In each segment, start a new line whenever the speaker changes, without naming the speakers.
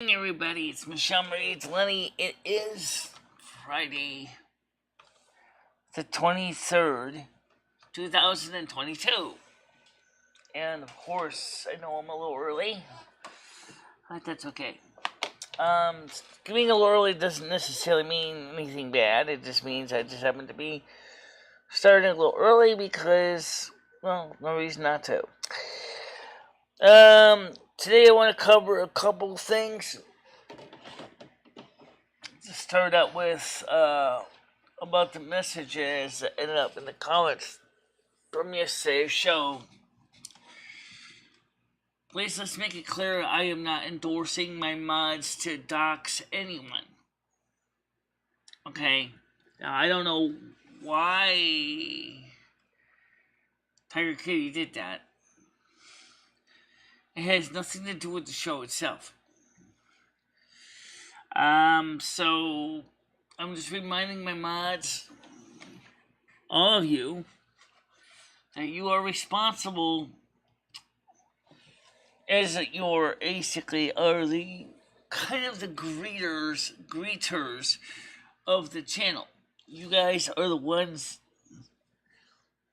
Hey everybody, it's MicheleMarieDalene. It is Friday, the 23rd, 2022. And of course, I know I'm a little early, but that's okay. Being a little early doesn't necessarily mean anything bad. It just means I just happen to be starting a little early because, well, no reason not to. Today I want to cover a couple things. To start out with, about the messages that ended up in the comments from yesterday's show. Please, let's make it clear, I am not endorsing my mods to dox anyone. Okay? Now, I don't know why Tiger Kitty did that. It has nothing to do with the show itself. So I'm just reminding my mods, all of you, that you are responsible, as you're basically are the kind of the greeters of the channel. You guys are the ones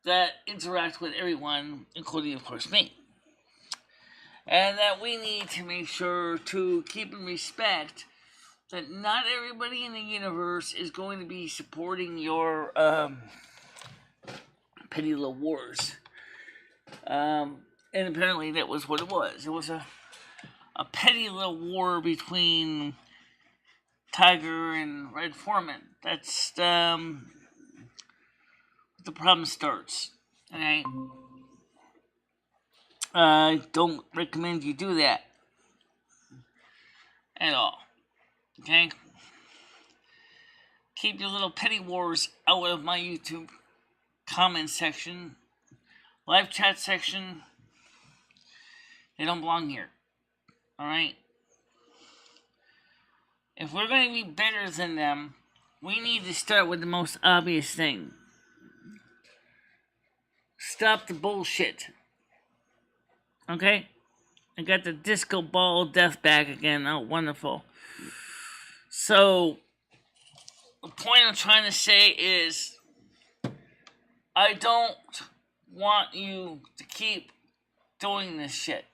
that interact with everyone, including, of course, me. And that we need to make sure to keep in respect that not everybody in the universe is going to be supporting your petty little wars. And apparently that was what it was. It was a petty little war between Tiger and Red Foreman. That's the problem starts. Okay? I don't recommend you do that at all. Okay? Keep your little petty wars out of my YouTube comment section, live chat section. They don't belong here. Alright? If we're going to be better than them, we need to start with the most obvious thing. Stop the bullshit. Okay? I got the disco ball death back again. Oh, wonderful. So, the point I'm trying to say is, I don't want you to keep doing this shit.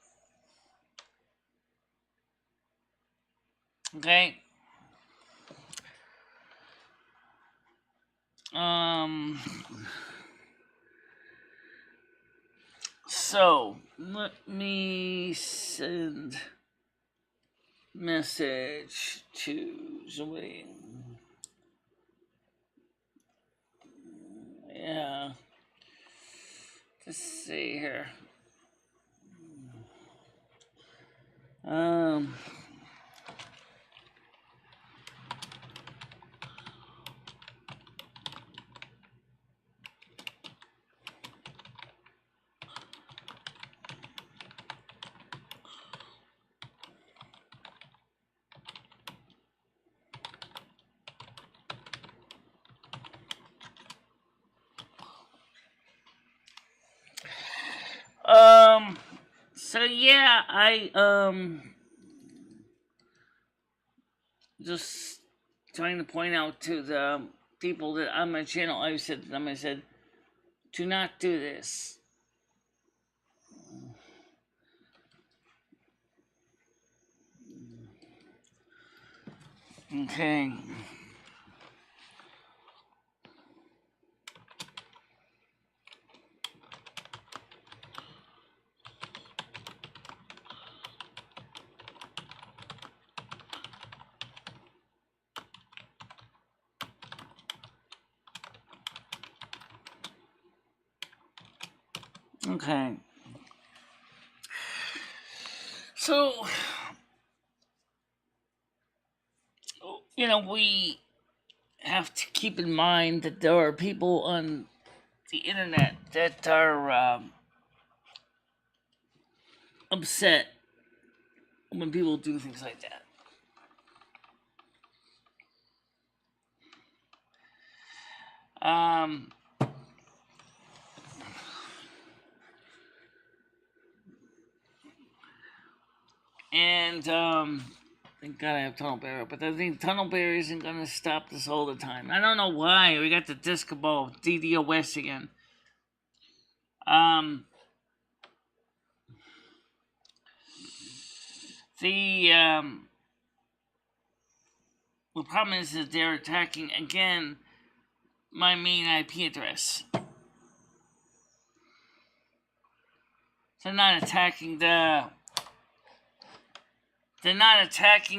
Okay? So, let me send message to somebody. Yeah. Let's see here. So yeah, I, just trying to point out to the people that on my channel, I said to them, I said, do not do this. Okay. Okay. So, you know, we have to keep in mind that there are people on the internet that are upset when people do things like that. And Thank God I have tunnel barrier, but I think tunnel barrier isn't gonna stop this all the time. I don't know why. We got the disc ball, DDoS again. The problem is that they're attacking again my main IP address. They're not attacking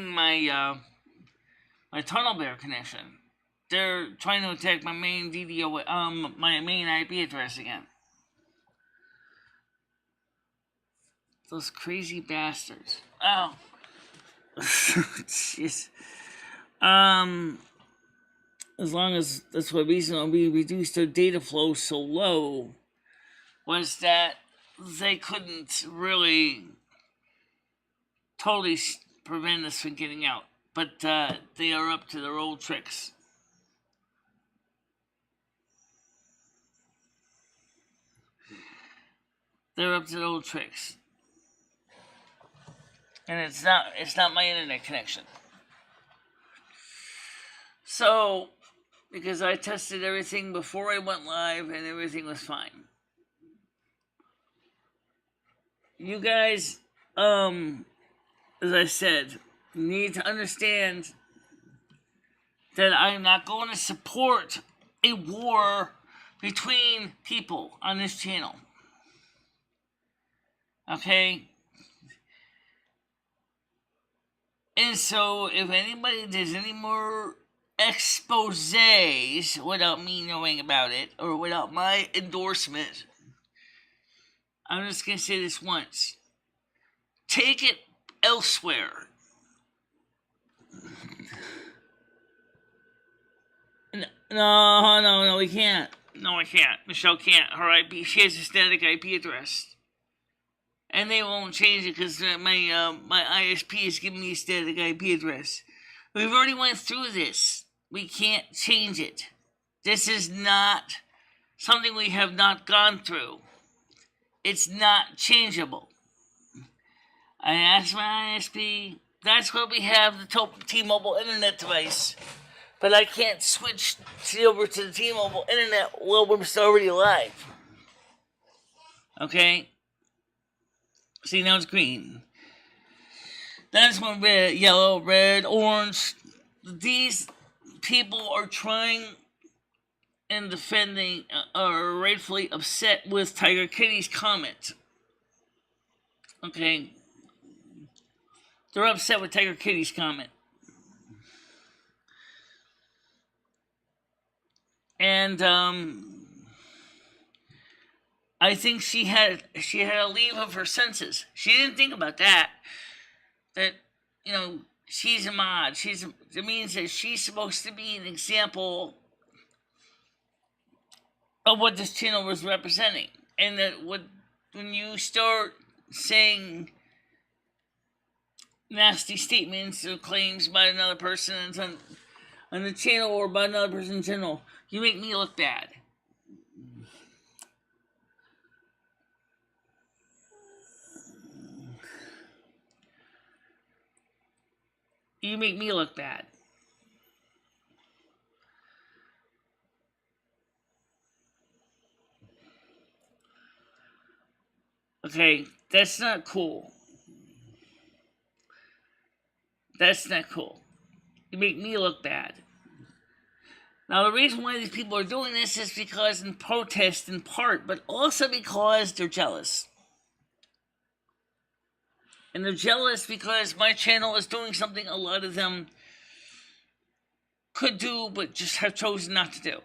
my my tunnel bear connection. They're trying to attack my main my main IP address again. Those crazy bastards. Oh. Jeez. As long as that's what reason we reduced their data flow so low was that they couldn't really totally prevent us from getting out. But they are up to their old tricks. They're up to their old tricks. And it's not my internet connection. So, because I tested everything before I went live and everything was fine. You guys, as I said, need to understand that I'm not going to support a war between people on this channel. Okay? And so, if anybody does any more exposés without me knowing about it, or without my endorsement, I'm just going to say this once. Take it elsewhere. No, we can't. No, I can't. Michelle can't. Her IP, she has a static IP address. And they won't change it because my ISP is giving me a static IP address. We've already went through this. We can't change it. This is not something we have not gone through. It's not changeable. I asked my ISP. That's why we have the T-Mobile internet device. But I can't switch over to the T-Mobile internet while we're already live. Okay? See, now it's green. That's when red, yellow, red, orange. These people are trying and defending, are rightfully upset with Tiger Kitty's comment. Okay? They're upset with Tiger Kitty's comment. And, I think she had a leave of her senses. She didn't think about that. That, she's a mod. It means that she's supposed to be an example of what this channel was representing. And that when you start saying nasty statements or claims by another person on the channel or by another person in general, you make me look bad. You make me look bad. Okay, that's not cool. That's not cool. You make me look bad. Now, the reason why these people are doing this is because in protest in part, but also because they're jealous. And they're jealous because my channel is doing something a lot of them could do, but just have chosen not to do.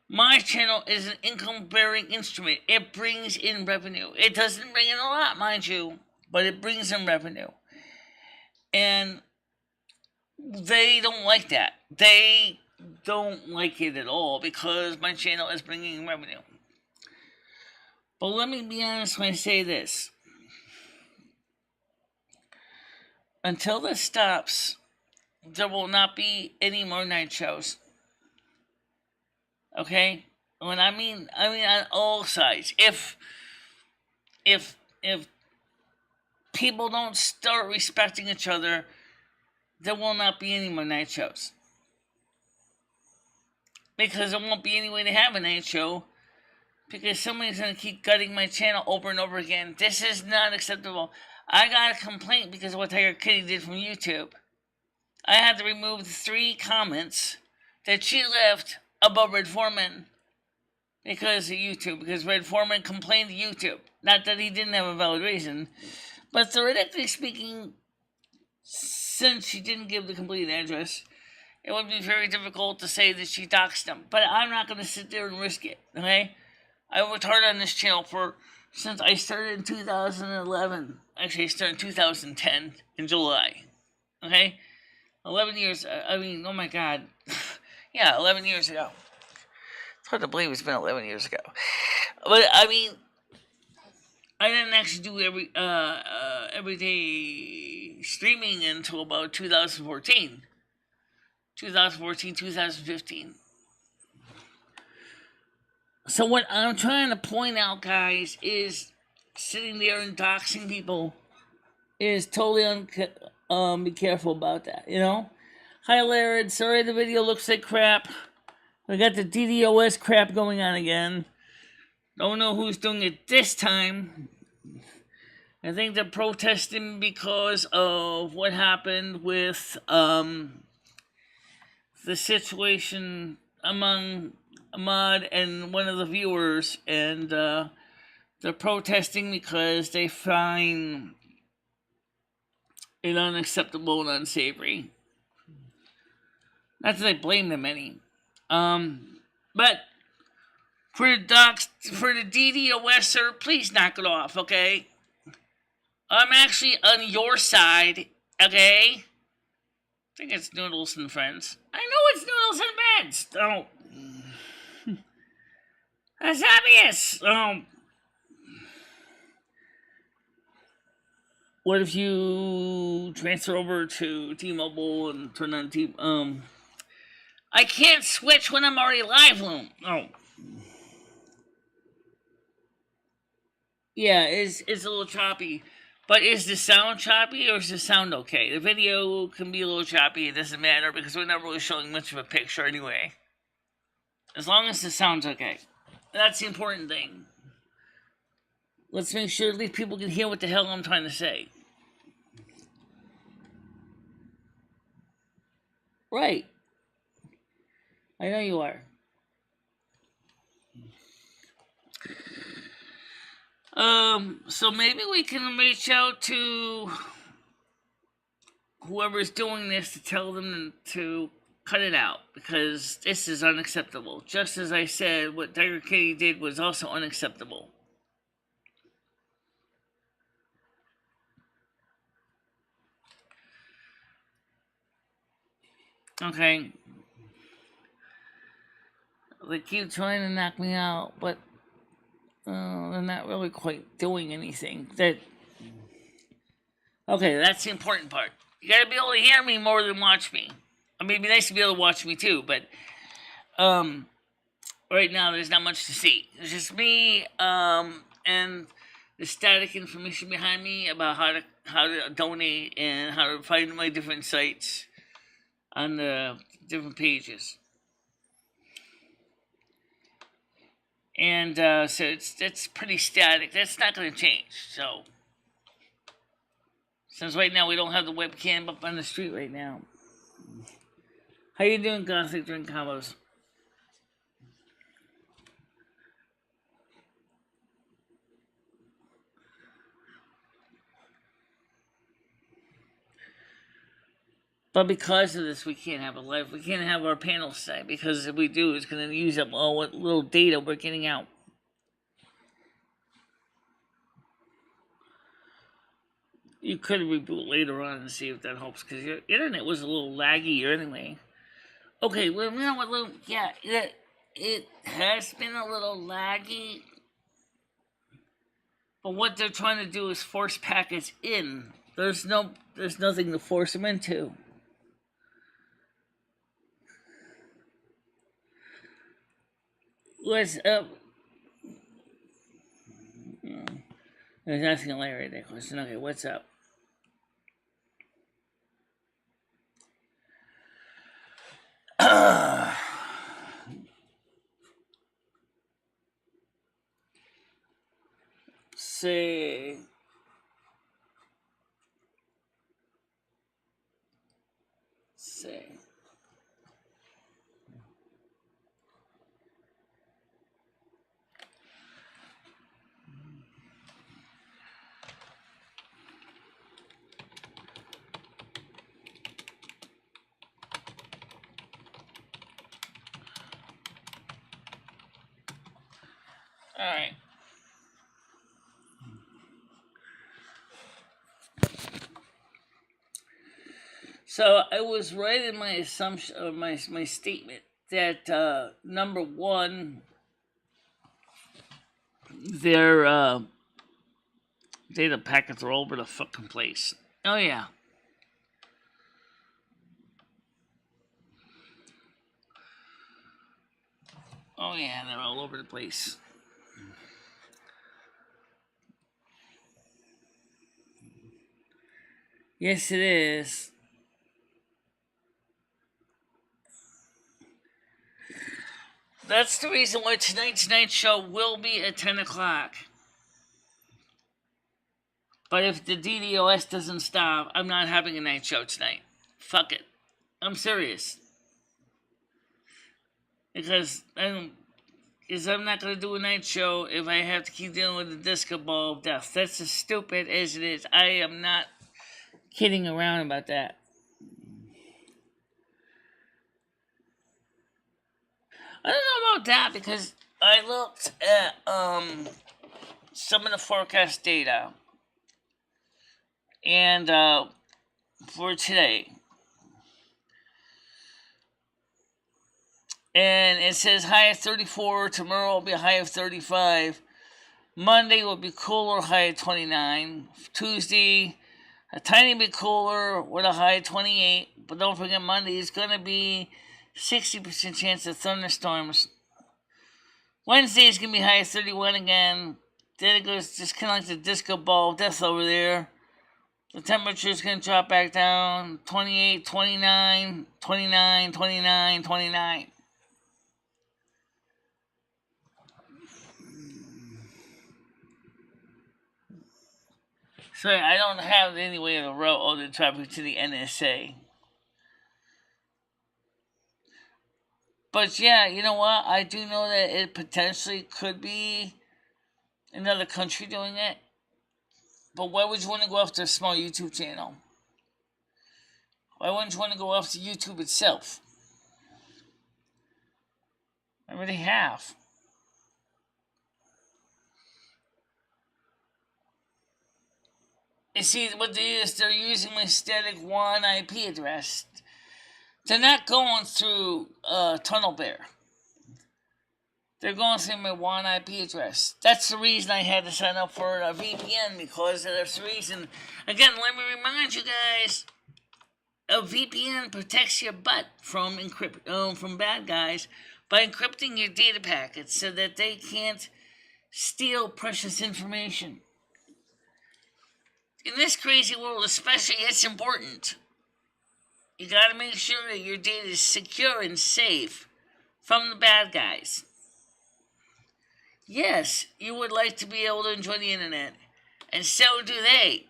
My channel is an income-bearing instrument. It brings in revenue. It doesn't bring in a lot, mind you, but it brings in revenue. And they don't like that. They don't like it at all because my channel is bringing in revenue. But let me be honest when I say this. Until this stops, there will not be any more night shows. Okay? When I mean on all sides. If people don't start respecting each other, there will not be any more night shows. Because there won't be any way to have a night show. Because somebody's going to keep gutting my channel over and over again. This is not acceptable. I got a complaint because of what Tiger Kitty did from YouTube. I had to remove 3 comments that she left about Red Foreman because of YouTube. Because Red Foreman complained to YouTube. Not that he didn't have a valid reason. But theoretically speaking, since she didn't give the complete address, it would be very difficult to say that she doxed him. But I'm not going to sit there and risk it, okay? I worked hard on this channel since I started in 2011. Actually, I started in 2010 in July, okay? 11 years, oh my God. Yeah, 11 years ago. It's hard to believe it's been 11 years ago. But, I didn't actually do everyday streaming until about 2014. 2015. So what I'm trying to point out, guys, is sitting there and doxing people is totally be careful about that, you know? Hi, Laird. Sorry the video looks like crap. We got the DDoS crap going on again. Don't know who's doing it this time. I think they're protesting because of what happened with the situation among Ahmad and one of the viewers, and they're protesting because they find it unacceptable and unsavory. Not that I blame them any. But for the DDoSer, please knock it off, okay? I'm actually on your side, okay? I think it's Noodles and Friends. I know it's Noodles and Friends. Don't. That's obvious. What if you transfer over to T-Mobile and turn on I can't switch when I'm already live, Loom. Oh. Yeah, it's a little choppy. But is the sound choppy or is the sound okay? The video can be a little choppy. It doesn't matter because we're not really showing much of a picture anyway. As long as the sound's okay. That's the important thing. Let's make sure at least people can hear what the hell I'm trying to say. Right. I know you are. So maybe we can reach out to whoever's doing this to tell them to cut it out, because this is unacceptable. Just as I said, what Tiger Kitty did was also unacceptable. Okay. They keep trying to knock me out, but they're not really quite doing anything. Okay, that's the important part. You gotta be able to hear me more than watch me. I mean, it'd be nice to be able to watch me too, but right now there's not much to see. It's just me and the static information behind me about how to donate and how to find my different sites on the different pages. And so it's pretty static. That's not going to change. So since right now we don't have the webcam up on the street right now. How you doing, Gothic Drink Combos? But because of this, we can't have a live. We can't have our panels today, because if we do, it's going to use up all what little data we're getting out. You could reboot later on and see if that helps, because your internet was a little laggy anyway. Okay, well, you know what, yeah, it has been a little laggy. But what they're trying to do is force packets in. There's nothing to force them into. What's up? I was asking Larry that question. Okay, what's up? Say. All right. So I was right in my assumption, or my statement that number one, their data packets are all over the fucking place. Oh yeah. Oh yeah, they're all over the place. Yes, it is. That's the reason why tonight's night show will be at 10 o'clock. But if the DDoS doesn't stop, I'm not having a night show tonight. Fuck it. I'm serious. Because I'm not going to do a night show if I have to keep dealing with the disco ball of death. That's as stupid as it is. I am not kidding around about that. I don't know about that because I looked at some of the forecast data and for today, and it says high of 34. Tomorrow will be a high of 35. Monday will be cooler, high of 29. Tuesday, a tiny bit cooler with a high of 28. But don't forget, Monday is going to be 60% chance of thunderstorms. Wednesday is going to be high of 31 again. Then it goes just kind of like the disco ball of death over there. The temperature is going to drop back down 28, 29, 29, 29, 29. So I don't have any way to route all the traffic to the NSA. But yeah, you know what? I do know that it potentially could be another country doing it. But why would you want to go after a small YouTube channel? Why wouldn't you want to go after YouTube itself? I already have. You see, what they is, they're using my static WAN IP address. They're not going through Tunnel Bear. They're going through my WAN IP address. That's the reason I had to sign up for a VPN, because that's the reason. Again, let me remind you guys, a VPN protects your butt from from bad guys by encrypting your data packets so that they can't steal precious information. In this crazy world, especially, it's important. You gotta make sure that your data is secure and safe from the bad guys. Yes, you would like to be able to enjoy the internet, and so do they,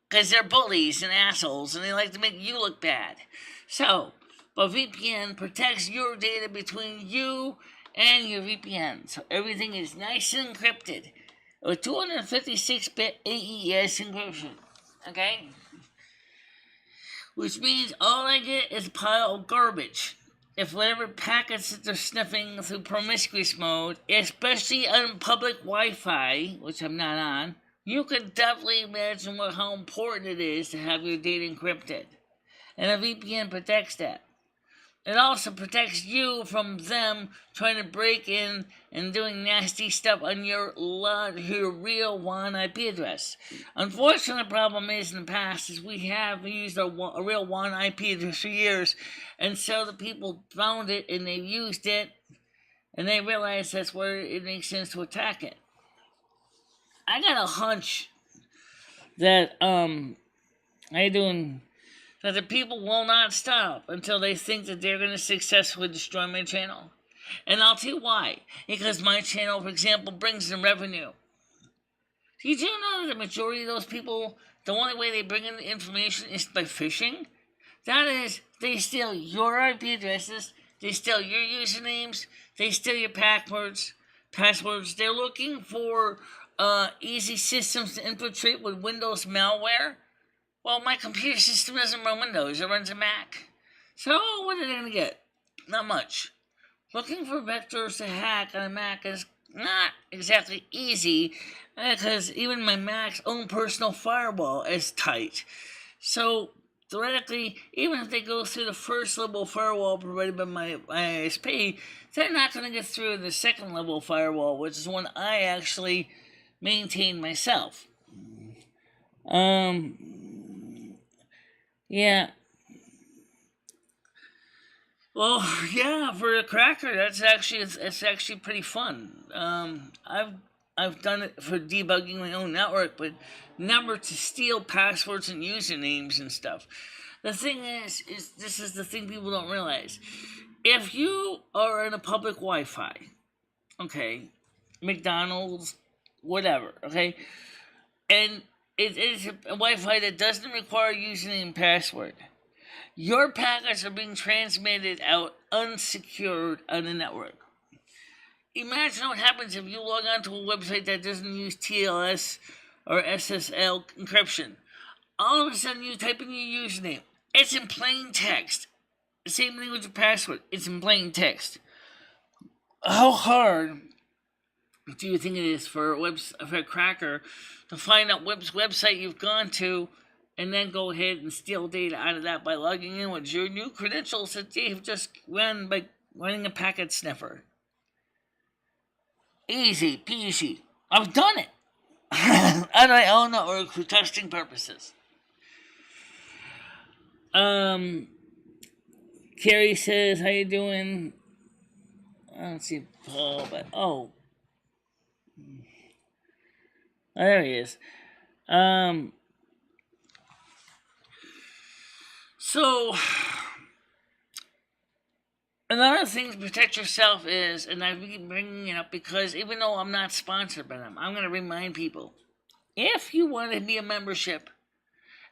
because they're bullies and assholes, and they like to make you look bad. So, but VPN protects your data between you and your VPN, so everything is nice and encrypted with 256-bit AES encryption. Okay? Which means all I get is a pile of garbage. If whatever packets that they're sniffing through promiscuous mode, especially on public Wi-Fi, which I'm not on, you can definitely imagine how important it is to have your data encrypted. And a VPN protects that. It also protects you from them trying to break in and doing nasty stuff on your real WAN IP address. Unfortunately, the problem is in the past is we have used a real WAN IP address for years, and so the people found it and they used it, and they realized that's where it makes sense to attack it. I got a hunch that how you doing? That the people will not stop until they think that they're going to successfully destroy my channel. And I'll tell you why. Because my channel, for example, brings in revenue. Did you know that the majority of those people, the only way they bring in the information is by phishing? That is, they steal your IP addresses, they steal your usernames, they steal your passwords. They're looking for easy systems to infiltrate with Windows malware. Well, my computer system doesn't run Windows, it runs a Mac. So what are they going to get? Not much. Looking for vectors to hack on a Mac is not exactly easy, because even my Mac's own personal firewall is tight. So, theoretically, even if they go through the first level firewall provided by my ISP, they're not going to get through the second level firewall, which is one I actually maintain myself. Yeah. Well, yeah, for a cracker, it's actually pretty fun. I've done it for debugging my own network, but never to steal passwords and usernames and stuff. The thing is this is the thing people don't realize. If you are in a public Wi-Fi, okay, McDonald's, whatever, okay, and it is a Wi-Fi that doesn't require username and password, your packets are being transmitted out unsecured on the network. Imagine what happens if you log on to a website that doesn't use TLS or SSL encryption. All of a sudden you type in your username. It's in plain text. The same thing with your password. It's in plain text. How hard do you think it is for a cracker to find out which website you've gone to and then go ahead and steal data out of that by logging in with your new credentials that they've just run by running a packet sniffer? Easy peasy. I've done it. On my own network for testing purposes. Carrie says, how you doing? I don't see Paul, but there he is. So, another thing to protect yourself is, and I keep bringing it up because even though I'm not sponsored by them, I'm going to remind people, if you want to be a membership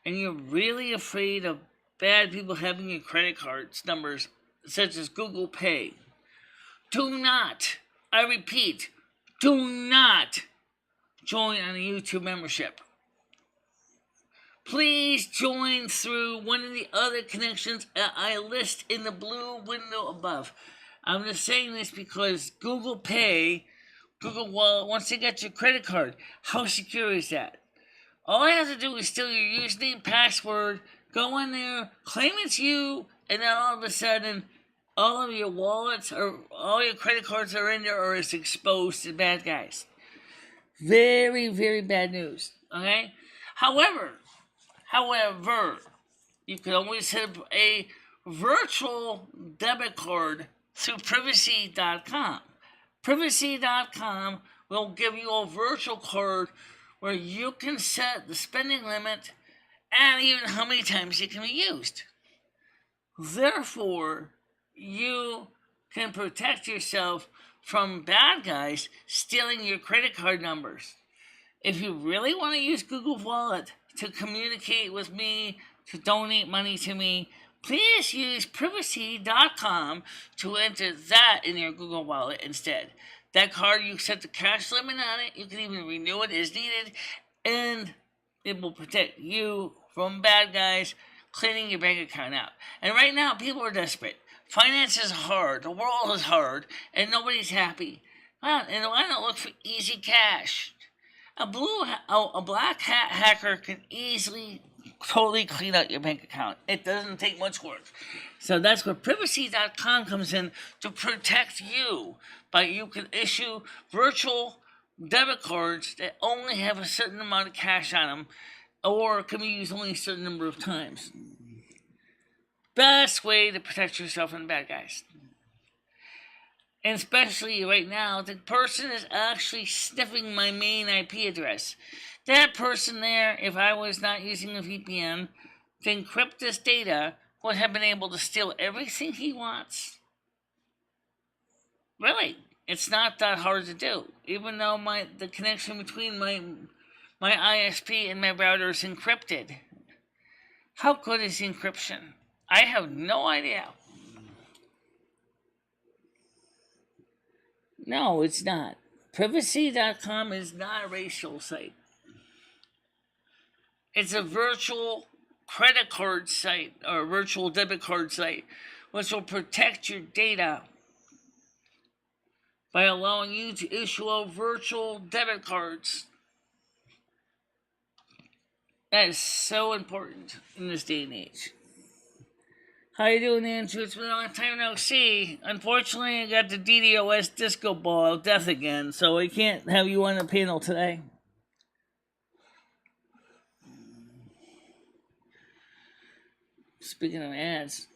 and you're really afraid of bad people having your credit cards numbers, such as Google Pay, do not, I repeat, do not join on a YouTube membership. Please join through one of the other connections I list in the blue window above. I'm just saying this because Google Pay, Google Wallet, once they get your credit card, how secure is that? All I have to do is steal your username, password, go in there, claim it's you, and then all of a sudden, all of your wallets or all your credit cards are in there or is exposed to bad guys. Very, very bad news. Okay? However, you can always set up a virtual debit card through privacy.com. Privacy.com will give you a virtual card where you can set the spending limit and even how many times it can be used. Therefore, you can protect yourself from bad guys stealing your credit card numbers. If you really want to use Google Wallet to communicate with me, to donate money to me, please use privacy.com to enter that in your Google Wallet instead. That card, you set the cash limit on it, you can even renew it as needed, and it will protect you from bad guys cleaning your bank account out. And right now, people are desperate. Finance is hard, the world is hard, and nobody's happy. Well, and why not look for easy cash? A black hat hacker can easily totally clean out your bank account. It doesn't take much work. So that's where privacy.com comes in to protect you. But you can issue virtual debit cards that only have a certain amount of cash on them, or can be used only a certain number of times. Best way to protect yourself from bad guys. And especially right now, the person is actually sniffing my main IP address. That person there, if I was not using a VPN to encrypt this data, would have been able to steal everything he wants. Really, it's not that hard to do. Even though the connection between my ISP and my router is encrypted. How good is the encryption? I have no idea. No, it's not. Privacy.com is not a racial site. It's a virtual credit card site or a virtual debit card site, which will protect your data by allowing you to issue out virtual debit cards. That is so important in this day and age. How you doing, Andrew? It's been a long time no see. Unfortunately, I got the DDoS disco ball of death again, so I can't have you on the panel today. Speaking of ads.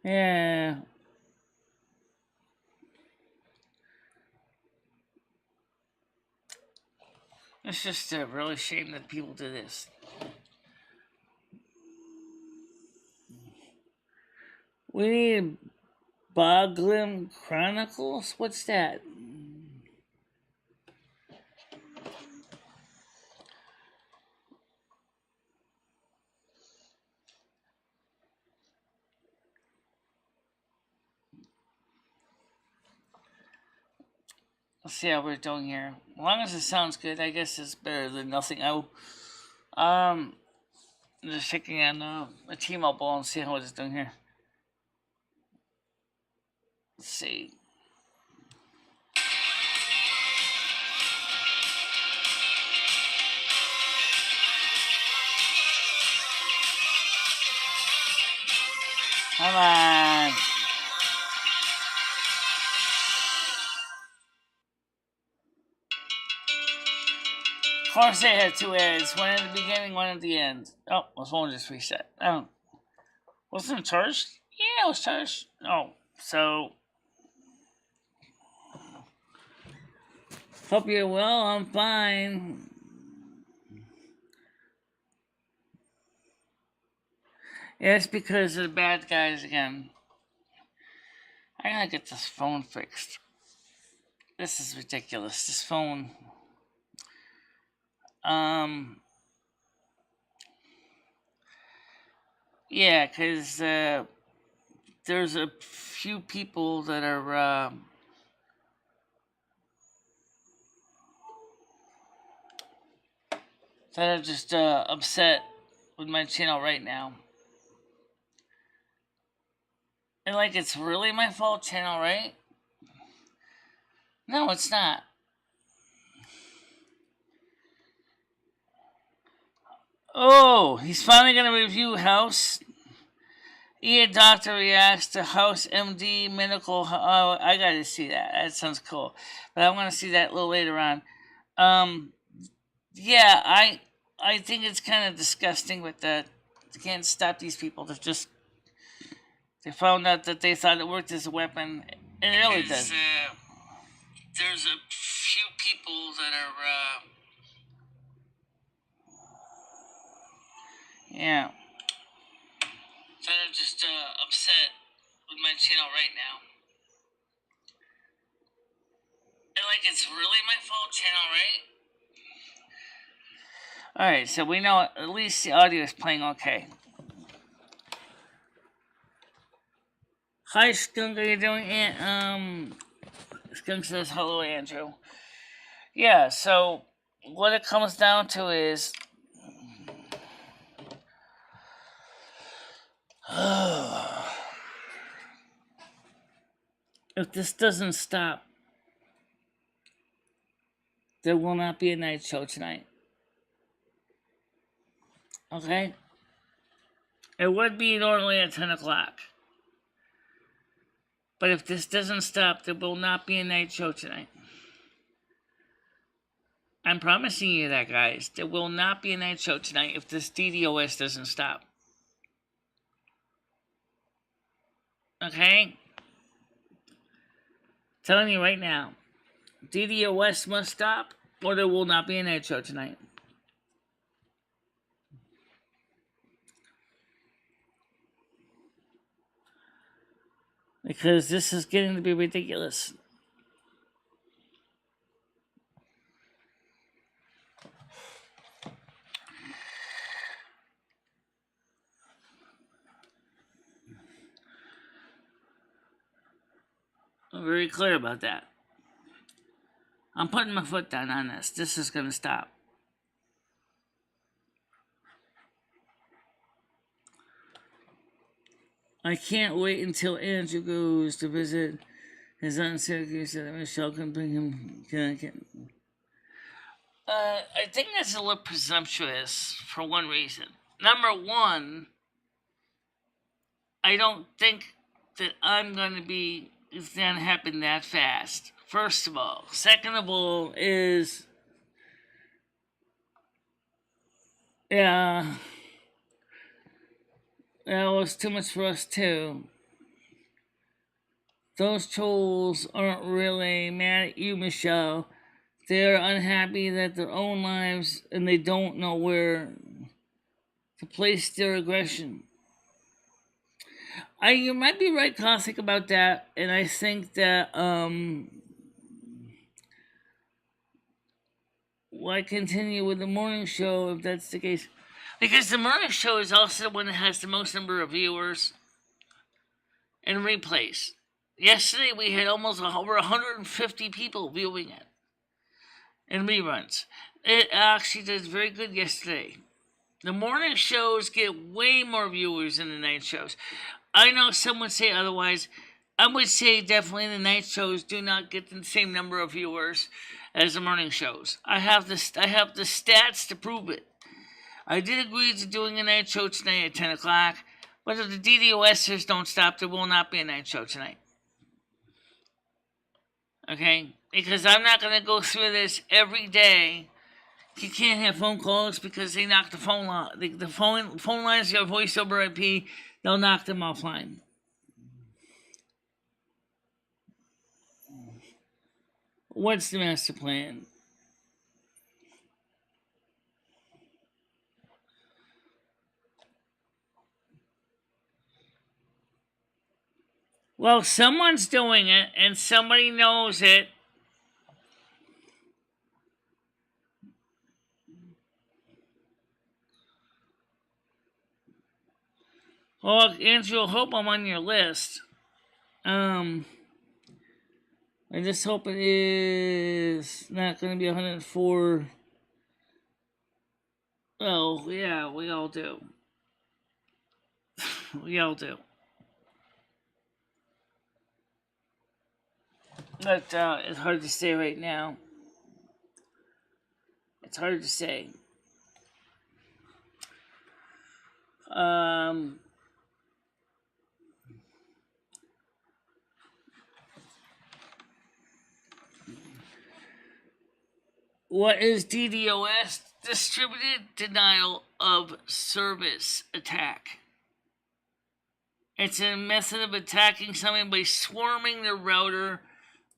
Yeah. It's just a really shame that people do this. We need Boglim Chronicles? What's that? Let's see how we're doing here. As long as it sounds good, I guess it's better than nothing. I'm just checking on a T-Mobile and see how it's doing here. Let's see. Come on. Of course they had two ads, one at the beginning, one at the end. Oh, my phone just reset. Oh. Wasn't it charged? Yeah, it was charged. Oh, so... Hope you're well, I'm fine. Yeah, it's because of the bad guys again. I gotta get this phone fixed. This is ridiculous. This phone... Yeah, because there's a few people that are just upset with my channel right now. And like, it's really my fault channel, right? No, it's not. Oh, he's finally gonna review House. Doctor reacts to House MD medical. Oh, I gotta see that. That sounds cool. But I'm gonna see that a little later on. Yeah, I think it's kind of disgusting with the. You can't stop these people. They found out that they thought it worked as a weapon, and it really does. There's a few people that are. Yeah. That are just upset with my channel right now. And like, it's really my fault channel, right? Alright, so we know at least the audio is playing okay. Hi, Skunk, how you doing? Skunk says, hello, Andrew. Yeah, so what it comes down to is... if this doesn't stop, there will not be a night show tonight. Okay? It would be normally at 10 o'clock. But if this doesn't stop, there will not be a night show tonight. I'm promising you that, guys. There will not be a night show tonight if this DDoS doesn't stop. Okay? Telling you right now. DDoS must stop, or there will not be a night show tonight. Because this is getting to be ridiculous. I'm very clear about that. I'm putting my foot down on this. This is going to stop. I can't wait until Andrew goes to visit his aunt Syracuse so that Michelle can bring him. I think that's a little presumptuous for one reason. Number one, I don't think that I'm going to be, it's going to happen that fast. First of all. Second of all is, yeah, that was too much for us too. Those trolls aren't really mad at you, Michelle. They're unhappy that their own lives and they don't know where to place their aggression. You might be right, Cossack, about that, and I think that why continue with the morning show if that's the case? Because the morning show is also the one that has the most number of viewers and replays. Yesterday we had almost over 150 people viewing it in reruns. It actually did very good yesterday. The morning shows get way more viewers than the night shows. I know some would say otherwise. I would say definitely the night shows do not get the same number of viewers as the morning shows. I have the stats to prove it. I did agree to doing a night show tonight at 10 o'clock, but if the DDoSers don't stop, there will not be a night show tonight. Okay? Because I'm not going to go through this every day. You can't have phone calls because they knock the phone line. The phone lines are voice over IP. They'll knock them offline. What's the master plan? Well, someone's doing it, and somebody knows it. Well, Andrew, I hope I'm on your list. I just hope it is not going to be 104. Oh, yeah, we all do. We all do. But it's hard to say right now. It's hard to say. What is DDoS? Distributed Denial of Service Attack. It's a method of attacking something by swarming the router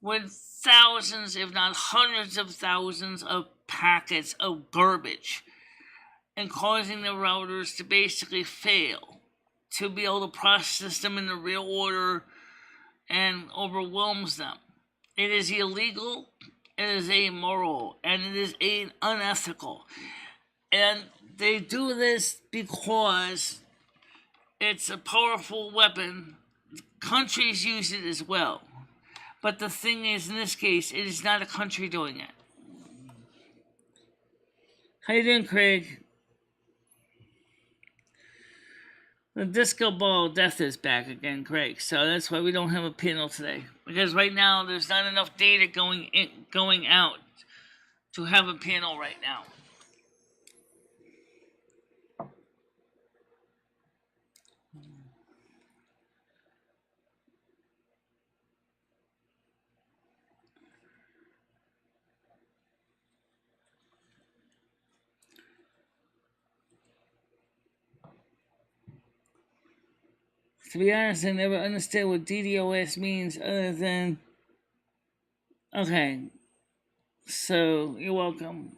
with thousands, if not hundreds of thousands of packets of garbage and causing the routers to basically fail to be able to process them in the real order and overwhelms them. It is illegal, it is immoral, and it is unethical. And they do this because it's a powerful weapon. Countries use it as well. But the thing is, in this case, it is not a country doing it. How you doing, Craig? The disco ball death is back again, Craig. So that's why we don't have a panel today. Because right now, there's not enough data going out to have a panel right now. To be honest, I never understood what DDoS means other than. Okay, so you're welcome.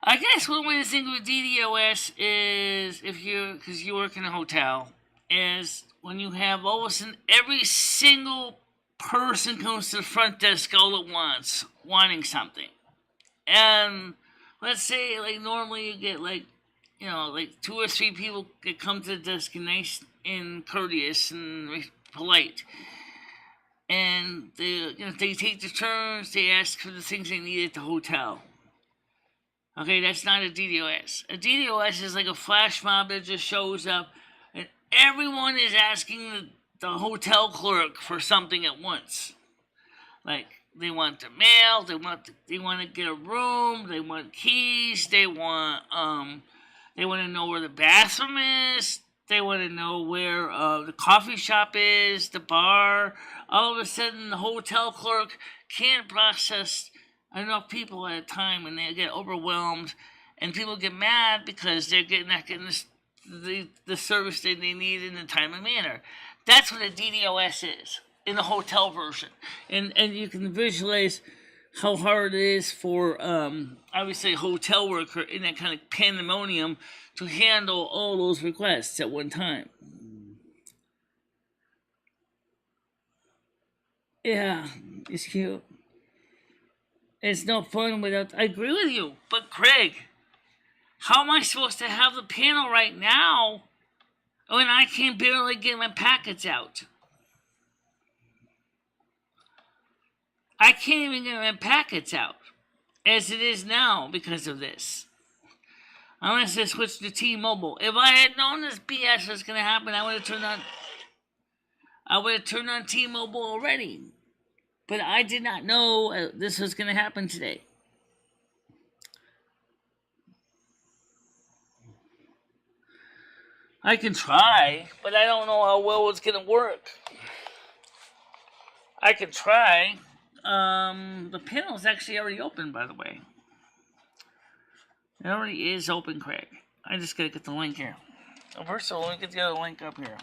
I guess one way to think of DDoS is because you work in a hotel, is when you have all of a sudden every single person comes to the front desk all at once wanting something. And let's say, like, normally you get, like, like 2 or 3 people that come to the desk and nice and courteous and polite. And they take the turns, they ask for the things they need at the hotel. Okay, that's not a DDoS. A DDoS is like a flash mob that just shows up, and everyone is asking the hotel clerk for something at once. Like, they want the mail, they want to get a room, they want keys, they want to know where the bathroom is, they want to know where the coffee shop is, the bar. All of a sudden, the hotel clerk can't process enough people at a time, and they get overwhelmed, and people get mad because they're not getting the service that they need in a timely manner. That's what a DDoS is in the hotel version, and you can visualize how hard it is for obviously a hotel worker in that kind of pandemonium to handle all those requests at one time. Yeah, it's cute. It's no fun without. I agree with you, but Craig, how am I supposed to have the panel right now when I can barely get my packets out? I can't even get my packets out as it is now because of this. Unless I switch to T-Mobile. If I had known this BS was going to happen, I would have turned on T-Mobile already. But I did not know this was going to happen today. I can try, but I don't know how well it's going to work. I can try. The panel is actually already open, by the way. It already is open, Craig. I just got to get the link here. First of all, let me get the other link up here.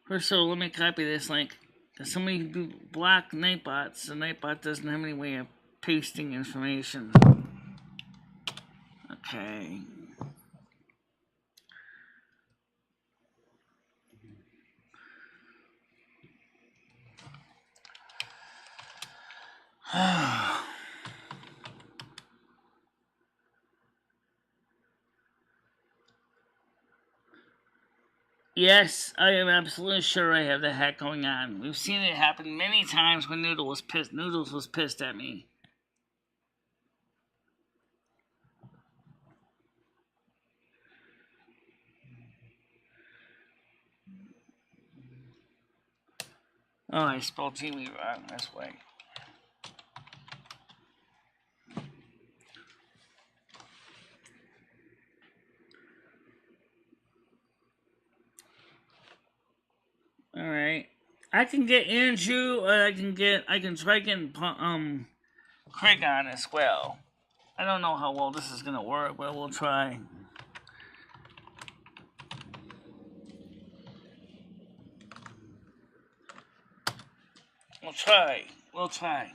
First of all, let me copy this link. Because somebody do block Nightbots. The Nightbot doesn't have any way of pasting information. Okay. Yes, I am absolutely sure I have the hack going on. We've seen it happen many times when Noodles was pissed at me. Oh, I spelled Jamie wrong. That's why. All right. I can get Andrew, or I can try getting Craig on as well. I don't know how well this is gonna work, but we'll try. We'll try.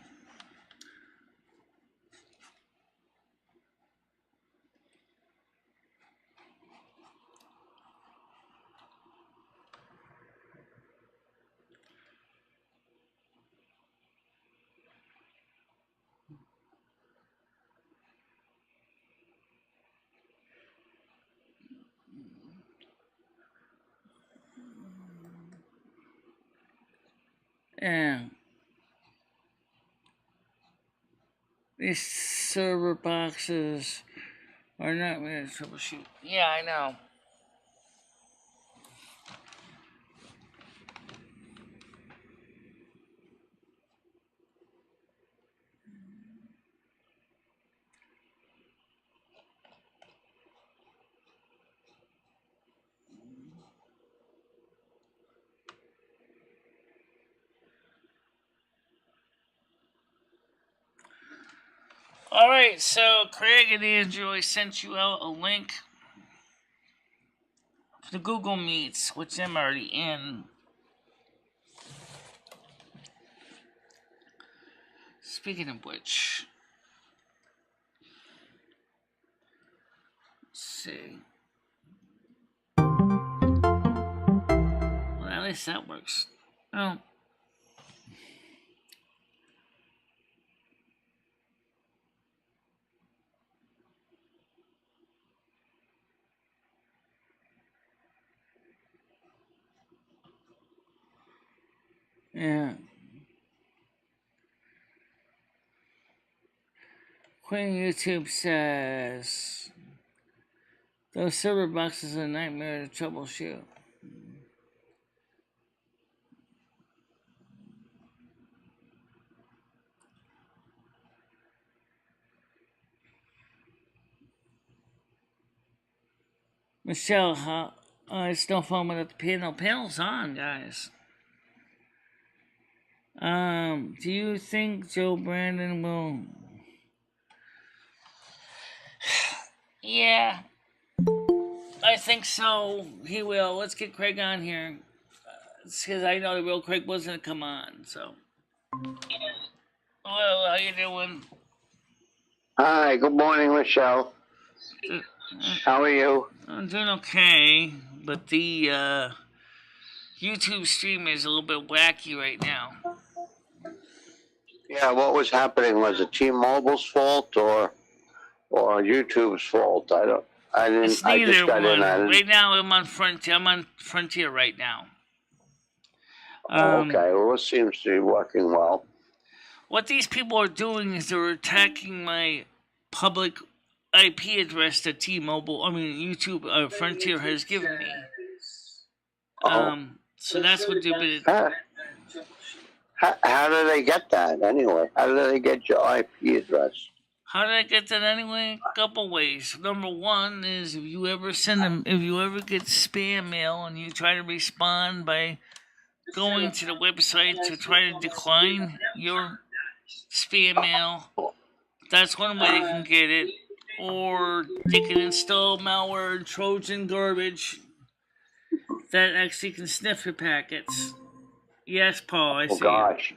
Yeah. These server boxes are not really troubleshoot. Yeah, I know. Alright, so Craig and Andrew, I sent you out a link for the Google Meets, which I'm already in. Speaking of which, let's see. Well, at least that works. Oh. Yeah. Queen YouTube says those server boxes are a nightmare to troubleshoot. Michelle, how? It's no fun without the panel. Panel's on, guys. Do you think Joe Brandon will? Yeah, I think so. He will. Let's get Craig on here. Because I know the real Craig was gonna come on. So, hello, how you doing?
Hi, good morning, Michelle. How are you?
I'm doing okay, but the YouTube stream is a little bit wacky right now.
Yeah, what was happening? Was it T-Mobile's fault or YouTube's fault?
It's neither just got one. Right now, I'm on Frontier right now.
Okay, well, it seems to be working well.
What these people are doing is they're attacking my public IP address that YouTube Frontier has given me. So that's what they've been.
How do they get that anyway? How do they get your IP address?
How did I get that anyway? A couple ways. Number one is if you ever get spam mail and you try to respond by going to the website to try to decline your spam mail, that's one way they can get it. Or they can install malware and Trojan garbage that actually can sniff your packets. Yes, Paul, I see.
Oh, gosh.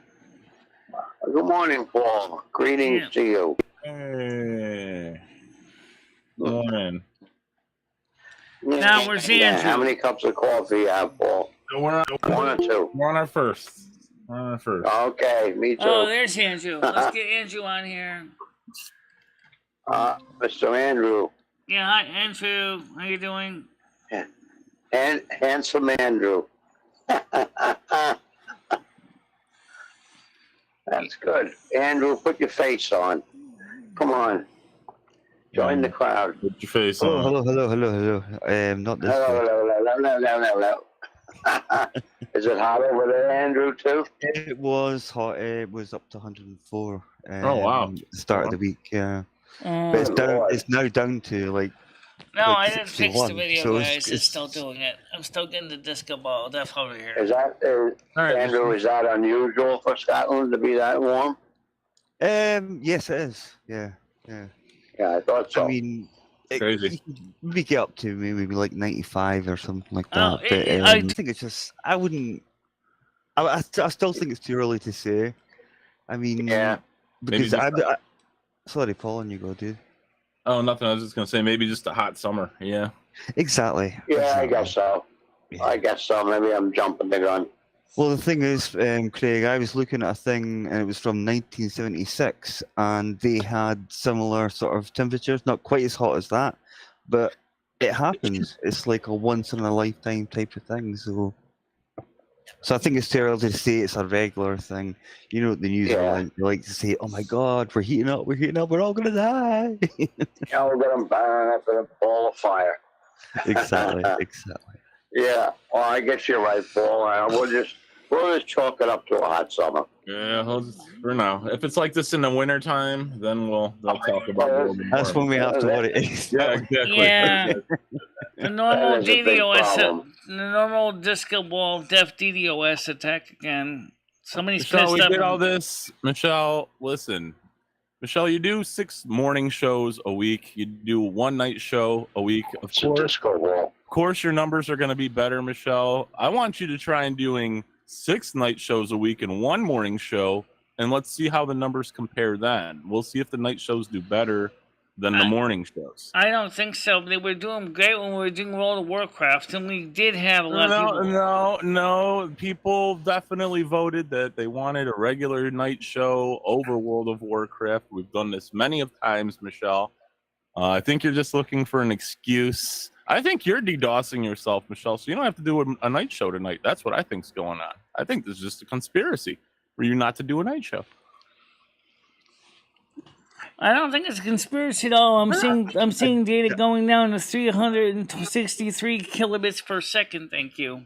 Good morning, Paul. Greetings to you.
Hey. Good morning.
Now, where's Andrew?
How many cups of coffee you have, Paul? One or two?
We're on our first.
Okay, me too.
Oh, there's Andrew. Let's get Andrew on here.
Mr. Andrew.
Yeah, hi, Andrew. How you doing?
And handsome Andrew. That's good. Andrew, put your face on. Come on. Join the crowd.
Put your face on.
Hello. Not this
Hello. Is it hot over there, Andrew, too?
It was hot. It was up to 104.
Oh, wow.
Start of the week, yeah. But it's down. It's now down to like.
No, I didn't fix the video,
so
guys. It's still doing it. I'm still getting the disco ball. That's over here.
Is that, Andrew, is that unusual for Scotland to be that warm?
Yes, it is. Yeah.
Yeah, I thought so.
I mean,
crazy.
We get up to maybe like 95 or something like that.
Oh,
but I think it's just. I wouldn't. I still think it's too early to say. I mean,
yeah.
Because sorry, Paul, and you go, dude.
Oh, nothing. I was just gonna say maybe just a hot summer. Yeah.
Exactly.
Yeah, I guess so. Yeah. I guess so. Maybe I'm jumping the gun.
Well, the thing is, Craig, I was looking at a thing, and it was from 1976, and they had similar sort of temperatures, not quite as hot as that, but it happens. It's like a once-in-a-lifetime type of thing, so I think it's too early to say it's a regular thing. You know, the news like to say, oh my God, we're heating up, we're all going to die.
Yeah, we're going to burn up in a ball of fire.
Exactly.
Yeah, well, I guess you're right, Paul. We'll just chalk it up to a hot summer.
Yeah, for now. If it's like this in the wintertime, then they'll talk about it a little bit more.
That's when we have to worry.
Yeah, exactly.
Yeah. The normal DDoS, the normal disco ball deaf DDoS attack again. Somebody's
Michelle,
pissed
we
up.
did all this. Michelle, listen. Michelle, you do 6 morning shows a week. You do 1 night show a week.
It's a disco ball.
Of course, your numbers are going to be better, Michelle. I want you to try and doing 6 night shows a week and 1 morning show, and let's see how the numbers compare then. We'll see if the night shows do better than the morning shows.
I don't think so. They were doing great when we were doing World of Warcraft, and we did have a lot of people.
No. People definitely voted that they wanted a regular night show over World of Warcraft. We've done this many of times, Michelle. I think you're just looking for an excuse. I think you're DDoSing yourself, Michelle, so you don't have to do a night show tonight. That's what I think's going on. I think this is just a conspiracy for you not to do a night show.
I don't think it's a conspiracy at all. I'm seeing data going down to 363 kilobits per second. Thank you.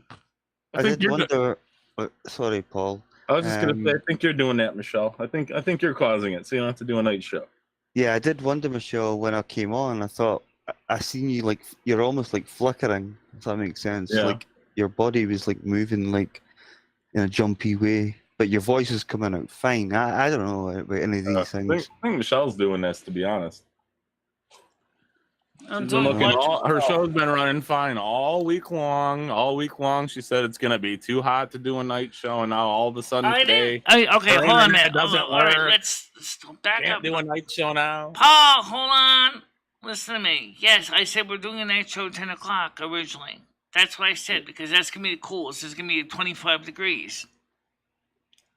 I did wonder. Sorry, Paul.
I was just gonna say, I think you're doing that, Michelle. I think you're causing it, so you don't have to do a night show.
Yeah, I did wonder, Michelle, when I came on. I thought I seen you like you're almost like flickering. If that makes sense.
Yeah.
Like your body was like moving like in a jumpy way. But your voice is coming out fine. I don't know about any of these things.
I think Michelle's doing this, to be honest.
Her
show's been running fine all week long. All week long, she said it's gonna be too hot to do a night show, and now all of a sudden
okay, hold on a minute. All right, let's back
Can't
up.
do a night show now.
Paul, hold on. Listen to me. Yes, I said we're doing a night show at 10 o'clock originally. That's what I said, because that's gonna be the coolest. It's gonna be 25 degrees.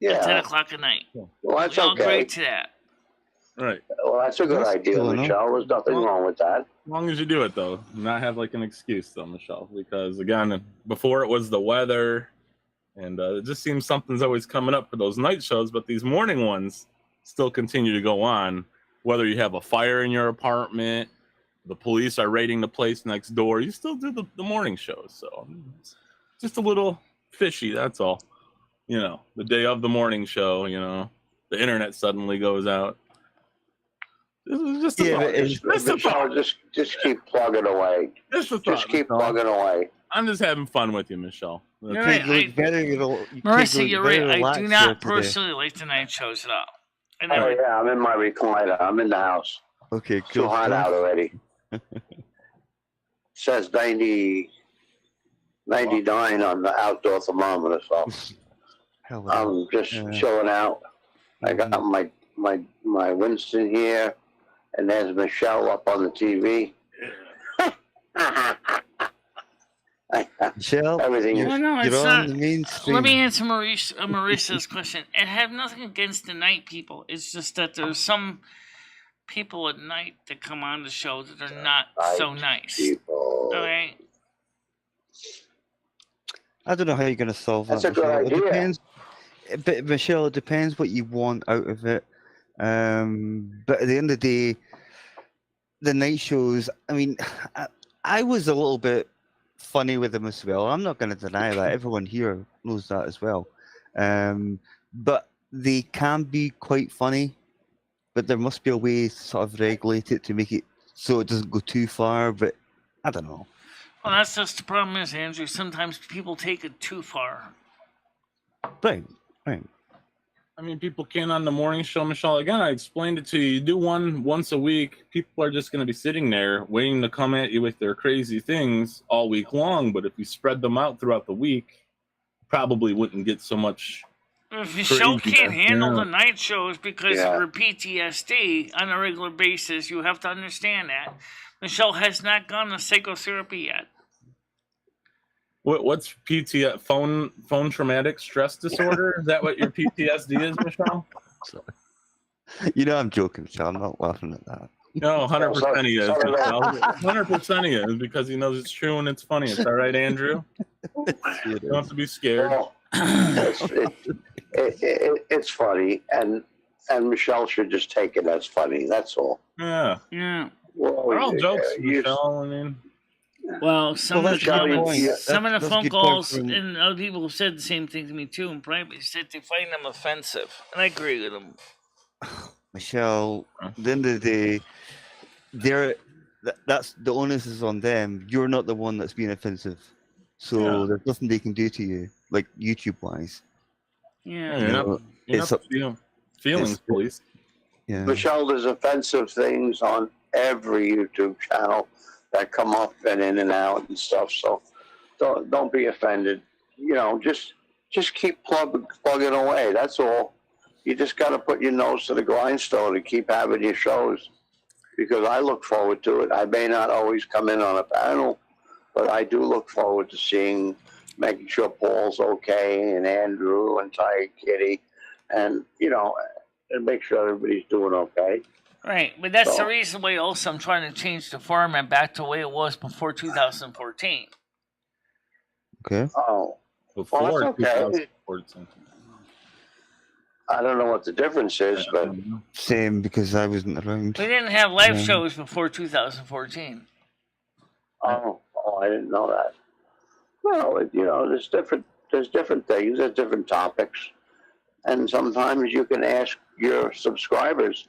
Yeah.
At 10 o'clock at night.
Well, that's
We all
okay.
agreed to that.
Right.
Well, that's a good idea, Michelle. There's nothing wrong with that.
As long as you do it, though, not have like an excuse, though, Michelle. Because again, before it was the weather, and it just seems something's always coming up for those night shows. But these morning ones still continue to go on, whether you have a fire in your apartment, the police are raiding the place next door. You still do the morning shows, so it's just a little fishy. That's all. You know, the day of the morning show, you know, the internet suddenly goes out. This is just
just keep plugging away. Just keep plugging away.
I'm just having fun with you, Michelle.
Marissa, you're right. I do not personally like the night shows at all.
Oh, yeah, I'm in my recliner. I'm in the house.
Okay,
cool. Too hot out already. Says 99 on the outdoor thermometer, so I'm just chilling out. I got my Winston here, and there's Michelle up on the TV.
Michelle,
everything
you're on
the main stream.
Let me answer Marissa's question. I have nothing against the night people. It's just that there's some people at night that come on the show that are not so nice. Okay.
I don't know how you're going to solve that.
That's a good idea.
It depends, but Michelle, it depends what you want out of it. But at the end of the day, the night shows, I mean, I was a little bit funny with them as well. I'm not going to deny that. Everyone here knows that as well. But they can be quite funny, but there must be a way to sort of regulate it to make it so it doesn't go too far. But I don't know.
Well, that's just the problem is, Andrew. Sometimes people take it too far.
Right.
I mean, people can on the morning show, Michelle. Again, I explained it to you. You do one once a week. People are just going to be sitting there waiting to come at you with their crazy things all week long. But if you spread them out throughout the week, probably wouldn't get so much.
If Michelle can't handle the night shows because of her PTSD on a regular basis, you have to understand that. Michelle has not gone to psychotherapy yet.
What's PTSD? Phone traumatic stress disorder? Is that what your PTSD is, Michelle?
You know I'm joking, Michelle. I'm not laughing at that.
No, 100% he is. 100% he is because he knows it's true and it's funny. It's all right, Andrew? You don't have to be scared.
Well, it's funny, and Michelle should just take it as funny. That's all.
Yeah.
Well,
they're all jokes, Michelle. I mean.
Well, some of the phone calls and other people have said the same thing to me too, and probably said they find them offensive, and I agree with them.
Michelle, at the end of the day, that's the onus is on them. You're not the one that's being offensive, so there's nothing they can do to you, like YouTube wise.
Yeah,
you're not feelings police.
Yeah.
Michelle, there's offensive things on every YouTube channel that come up and in and out and stuff. So don't be offended. You know, just keep plugging away. That's all. You just got to put your nose to the grindstone and keep having your shows, because I look forward to it. I may not always come in on a panel, but I do look forward to making sure Paul's okay, and Andrew and Tiger Kitty, and, you know, and make sure everybody's doing okay.
Right, but that's the reason why also I'm trying to change the format back to the way it was before 2014.
Okay.
Oh,
Before
that's okay.
2014.
I don't know what the difference is, but
Same, because I wasn't around.
We didn't have live shows before 2014.
Oh, I didn't know that. Well, you know, there's different things, there's different topics, and sometimes you can ask your subscribers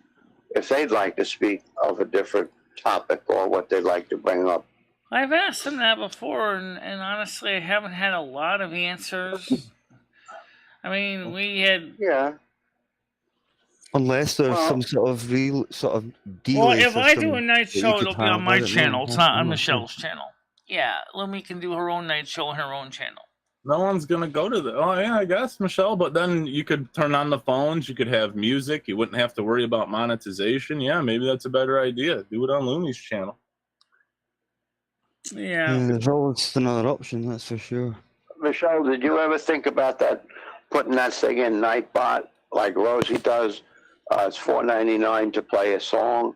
if they'd like to speak of a different topic or what they'd like to bring up.
I've asked them that before, and honestly, I haven't had a lot of answers. I mean, we had...
Yeah.
Unless there's some sort of real sort of delay.
Well, if I do a night show, it'll be on my channel. It's not on Michelle's channel. Yeah, Lumi can do her own night show on her own channel.
No one's gonna go to the. Oh yeah, I guess, Michelle. But then you could turn on the phones. You could have music. You wouldn't have to worry about monetization. Yeah, maybe that's a better idea. Do it on Lumi's channel.
Yeah.
There's always another option, that's for sure.
Michelle, did you ever think about that? Putting that thing in Nightbot like Rosie does? It's $4.99 to play a song.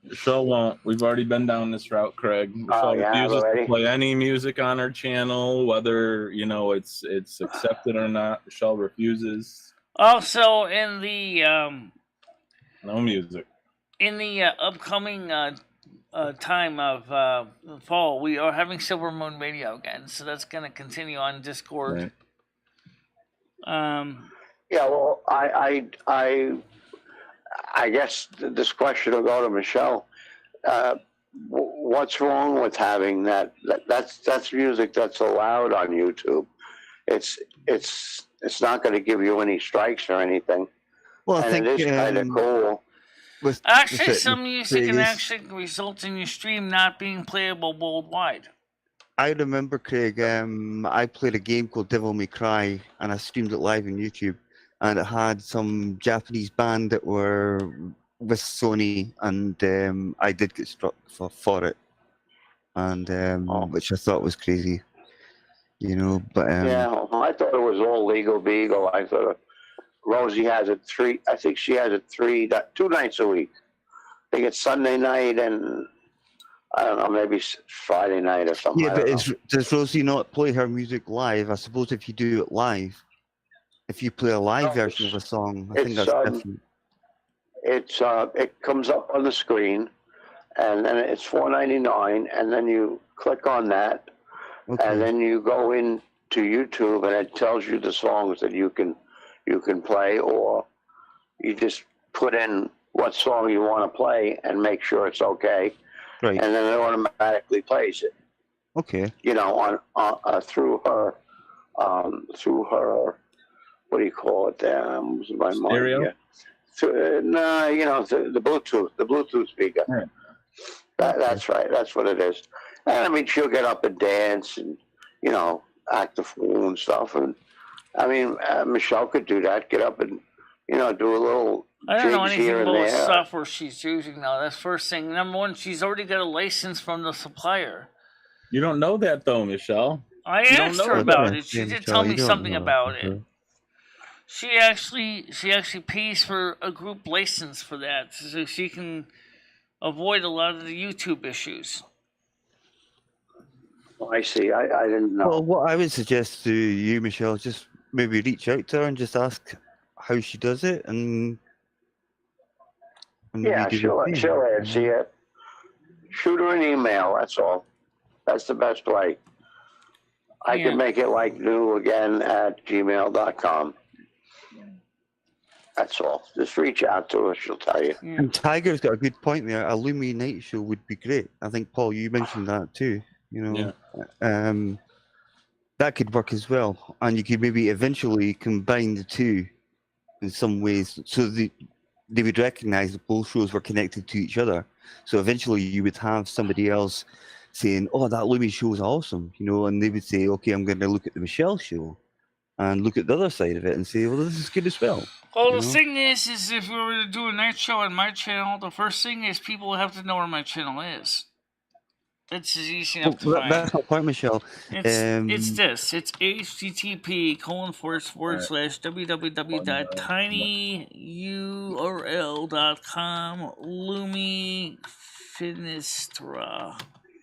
Michelle won't. We've already been down this route, Craig. Michelle refuses to play any music on her channel, whether it's accepted or not. Michelle refuses.
Also, in the
no music.
In the upcoming time of fall, we are having Silvermoon Radio again, so that's going to continue on Discord.
Right. Yeah, well, I guess this question will go to Michelle. What's wrong with having that? That's music that's allowed on YouTube. It's not going to give you any strikes or anything.
Well, I think
it is kind of cool.
Actually, some music can actually result in your stream not being playable worldwide.
I remember, Craig, I played a game called Devil May Cry, and I streamed it live on YouTube. And it had some Japanese band that were with Sony, and I did get struck for it, and which I thought was crazy, But
yeah, I thought it was all legal beagle. I thought Rosie has it I think she has it 2 nights a week. I think it's Sunday night and I don't know, maybe Friday night or something.
Yeah, but does Rosie not play her music live? I suppose if you do it live. If you play a live version of a song, I think that's different.
It comes up on the screen, and then it's $4.99, and then you click on that, and then you go into YouTube, and it tells you the songs that you can play, or you just put in what song you want to play and make sure it's okay,
right?
And then it automatically plays it.
Okay.
On through her. What do you call it? My
stereo?
Mind, yeah. The Bluetooth speaker.
Right.
That's right. That's what it is. And I mean, she'll get up and dance and, act the fool and stuff. And I mean, Michelle could do that. Get up and, do a little.
I don't know anything about the software she's using now. That's first thing. Number one, she's already got a license from the supplier.
You don't know that though, Michelle.
I asked her about it. She did tell me something about it. She actually pays for a group license for that, so she can avoid a lot of the YouTube issues.
Oh, I see. I didn't know.
Well, what I would suggest to you, Michelle, just maybe reach out to her and just ask how she does it, and
yeah, she'll answer it. Shoot her an email. That's all. That's the best way. I can make it like new again at gmail.com. That's all. Just reach out to her. She'll tell you.
And Tiger's got a good point there. A Lumi night show would be great. I think, Paul, you mentioned that too. That could work as well. And you could maybe eventually combine the two in some ways. So they would recognize that both shows were connected to each other. So eventually you would have somebody else saying, oh, that Lumi show is awesome, you know, and they would say, okay, I'm going to look at the Michelle show and look at the other side of it and say, well, this is good as well.
Well, the thing is if we were to do a night show on my channel, the first thing is people have to know where my channel is. It's easy enough to find.
That's not point, Michelle.
It's this. It's http://www.tinyurl.com Lumi Finistra.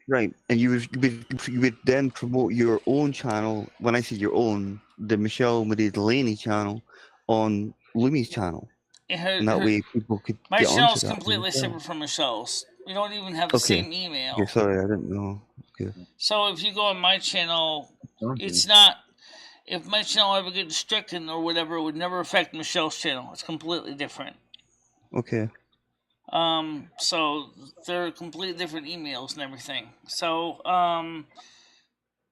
Right, and you would then promote your own channel. When I say your own, the MicheleMarieDalene channel on Lumi's channel, and that way people could.
My channel's completely separate from Michelle's. We don't even have the same email.
Okay, sorry, I didn't know. Okay.
So if you go on my channel, it's not. If my channel ever gets stricken or whatever, it would never affect Michelle's channel. It's completely different.
Okay.
So they're completely different emails and everything. So,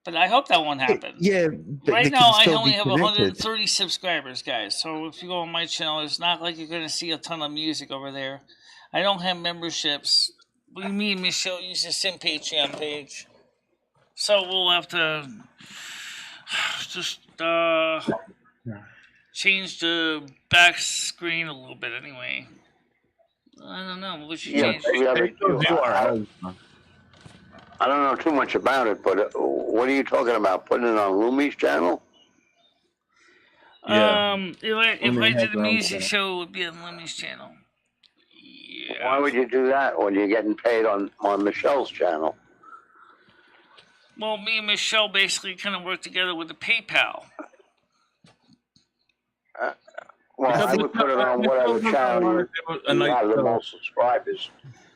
but I hope that won't happen.
Yeah.
Right now, I only have 130 subscribers, guys. So if you go on my channel, it's not like you're going to see a ton of music over there. I don't have memberships. Me and Michelle use the same Patreon page. So we'll have to just change the back screen a little bit anyway. I don't know. We should change it.
I don't know too much about it, but what are you talking about? Putting it on Lumi's channel?
Yeah.
If I did a music show, it would be on Lumi's channel. Yeah.
Why would you do that when you're getting paid on Michelle's channel?
Well, me and Michelle basically kind of work together with the PayPal.
Well, I would put it on whatever channel you have the most subscribers.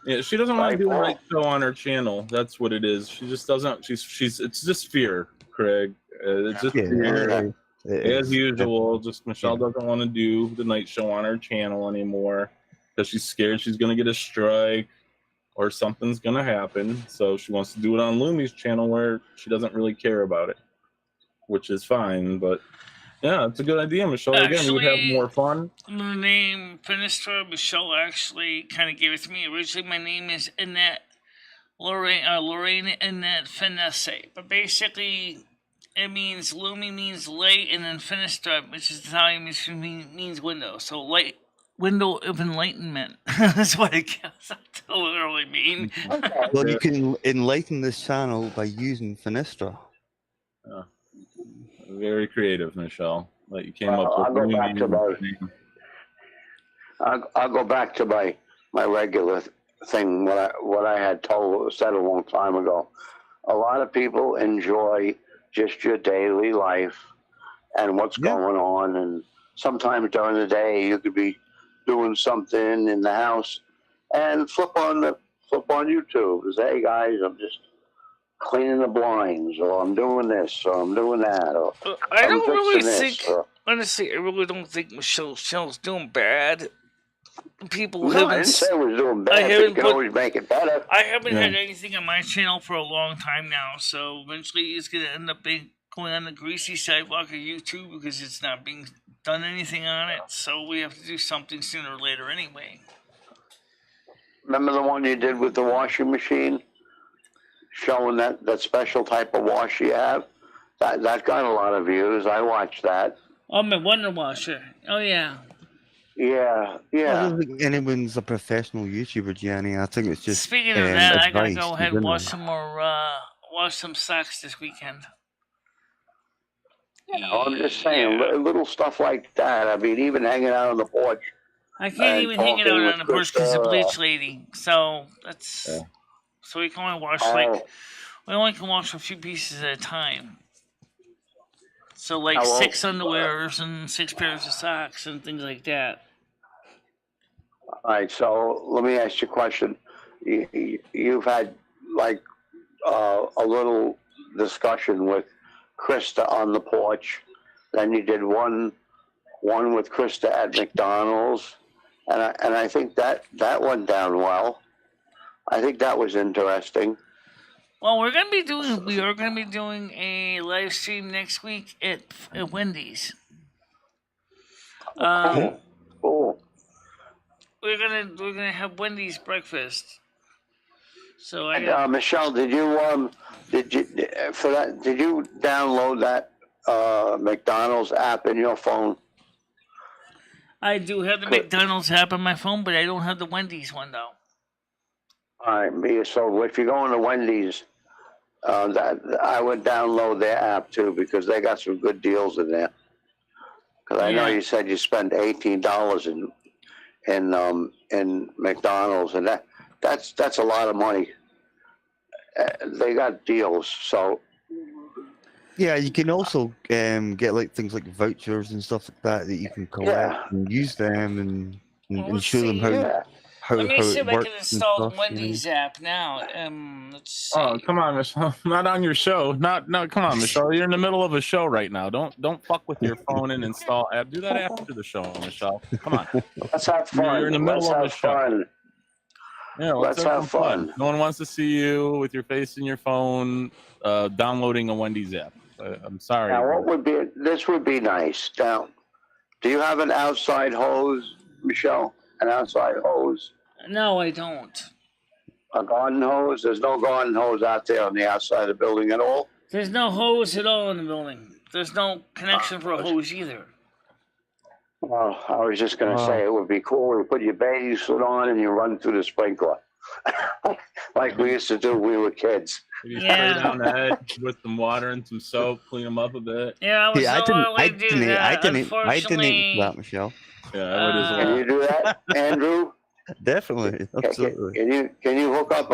Yeah, she doesn't want to do a night show on her channel. That's what it is. She just doesn't. She's. It's just fear, Craig. It's just fear. As usual, just Michelle doesn't want to do the night show on her channel anymore because she's scared she's going to get a strike or something's going to happen. So she wants to do it on Lumi's channel where she doesn't really care about it, which is fine. But yeah, it's a good idea, Michelle. Again, we would have more fun.
The name Finistra, Michelle actually kind of gave it to me. Originally, my name is Annette Lorraine Annette Finesse. But basically, it means Lumi means light, and then Finistra, which is Italian, means window. So light, window of enlightenment. That's what it literally mean.
Okay.
Well, you can enlighten this channel by using Finistra.
Very creative, Michelle. That you came up with.
I'll go back to my regular thing. What I had said a long time ago. A lot of people enjoy just your daily life and what's going on, and sometimes during the day you could be doing something in the house and flip on YouTube and say, hey guys, I'm just cleaning the blinds, or I'm doing this, or I'm doing that, or
I don't really think, honestly, I really don't think Michelle's doing bad. People
I didn't say it was doing bad, but you can always make it better.
I haven't had anything on my channel for a long time now, so eventually it's going to end up going on the greasy sidewalk of YouTube because it's not being done anything on it, so we have to do something sooner or later anyway.
Remember the one you did with the washing machine? Showing that special type of wash you have? That got a lot of views. I watched that.
Oh, my Wonder Washer. Oh, yeah.
Yeah.
I don't think anyone's a professional YouTuber, Gianni. I think it's just
Speaking of that, I gotta go ahead and wash some socks this weekend.
I'm just saying, little stuff like that. I mean, even hanging out on the porch.
I can't even hang it out on the porch because of bleach lady. So that's so we can only wash we only can wash a few pieces at a time. So like 6 underwears and 6 pairs of socks and things like that.
All right, so let me ask you a question. You've had like a little discussion with Krista on the porch. Then you did one with Krista at McDonald's, and I think that went down well. I think that was interesting.
Well, we are gonna be doing a live stream next week at Wendy's.
Cool.
we're gonna have Wendy's breakfast. So I
Michelle, did you download that McDonald's app in your phone?
I do have the McDonald's app on my phone, but I don't have the Wendy's one though.
All right, so if you're going to Wendy's, that I would download their app too because they got some good deals in there. Because I know you said you spend $18 in McDonald's, and that's a lot of money. They got deals, so.
Yeah, you can also get like things like vouchers and stuff like that you can collect and use them and show them how
Let me see if I can install
the
Wendy's app now. Let's see.
Oh, come on, Michelle. Not on your show. No, come on, Michelle. You're in the middle of a show right now. Don't fuck with your phone and install app. Do that after the show, Michelle. Come on.
Let's have fun.
You're in the middle of a show. Yeah,
let's have fun.
No one wants to see you with your face in your phone downloading a Wendy's app. I'm sorry.
Now, this would be nice. Now, do you have an outside hose, Michelle? An outside hose?
No, I don't.
A garden hose? There's no garden hose out there on the outside of the building at all?
There's no hose at all in the building. There's no connection for a hose either.
Well, I was just going to say it would be cool. You put your bathing suit on and you run through the sprinkler. Like we used to do when we were kids.
You spray down the head with some water and some soap, clean them up a bit.
Yeah, I didn't
that, Michelle.
Yeah, I would as well.
Can you do that, Andrew?
Definitely, absolutely.
Can you hook up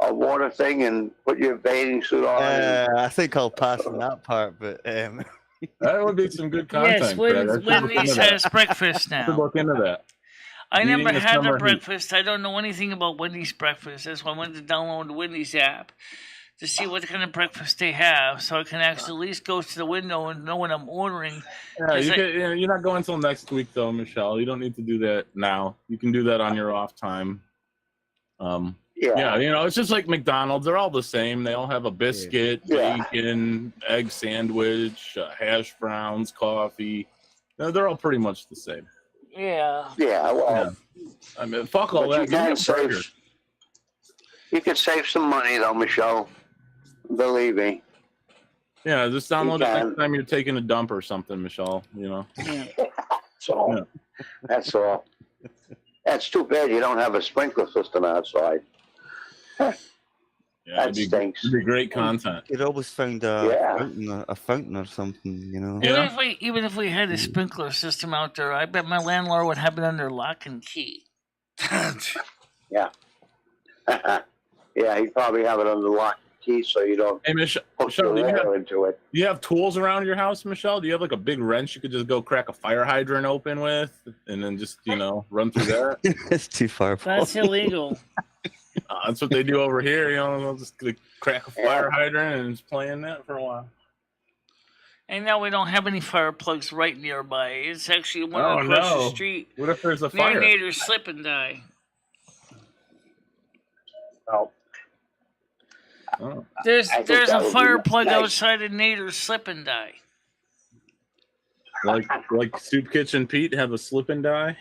a water thing and put your bathing suit on?
I think I'll pass on that part, but
that would be some good content.
Yes, Wendy's has breakfast now.
Look into that.
I never had the breakfast. I don't know anything about Wendy's breakfast. That's why I went to download the Wendy's app to see what kind of breakfast they have, so I can actually at least go to the window and know what I'm ordering.
Yeah, you're not going until next week, though, Michelle. You don't need to do that now. You can do that on your off time. Yeah, it's just like McDonald's. They're all the same. They all have a biscuit, bacon, egg sandwich, hash browns, coffee. They're all pretty much the same.
Yeah.
Yeah, well.
I mean, fuck all that.
You can save some money, though, Michelle. Believe me.
Yeah, just download it next time you're taking a dump or something, Michelle.
That's all. That's all. That's too bad you don't have a sprinkler system outside.
Yeah,
that stinks.
It'd be great content.
You'd always find a fountain or something,
Even if we had a sprinkler system out there, I bet my landlord would have it under lock and key.
Yeah. Yeah, he'd probably have it under lock and key so you don't
hook your
water into it.
Do you have tools around your house, Michelle? Do you have like a big wrench you could just go crack a fire hydrant open with and then just, run through that?
It's too far.
That's illegal.
That's what they do over here. They'll just crack a fire hydrant and just playing that for a while.
And now we don't have any fire plugs right nearby. It's actually one across the street.
What if there's a fire?
Nader's slip and die.
Oh.
There's a fire plug outside of Nader's slip and die.
Like Soup Kitchen Pete have a slip and die?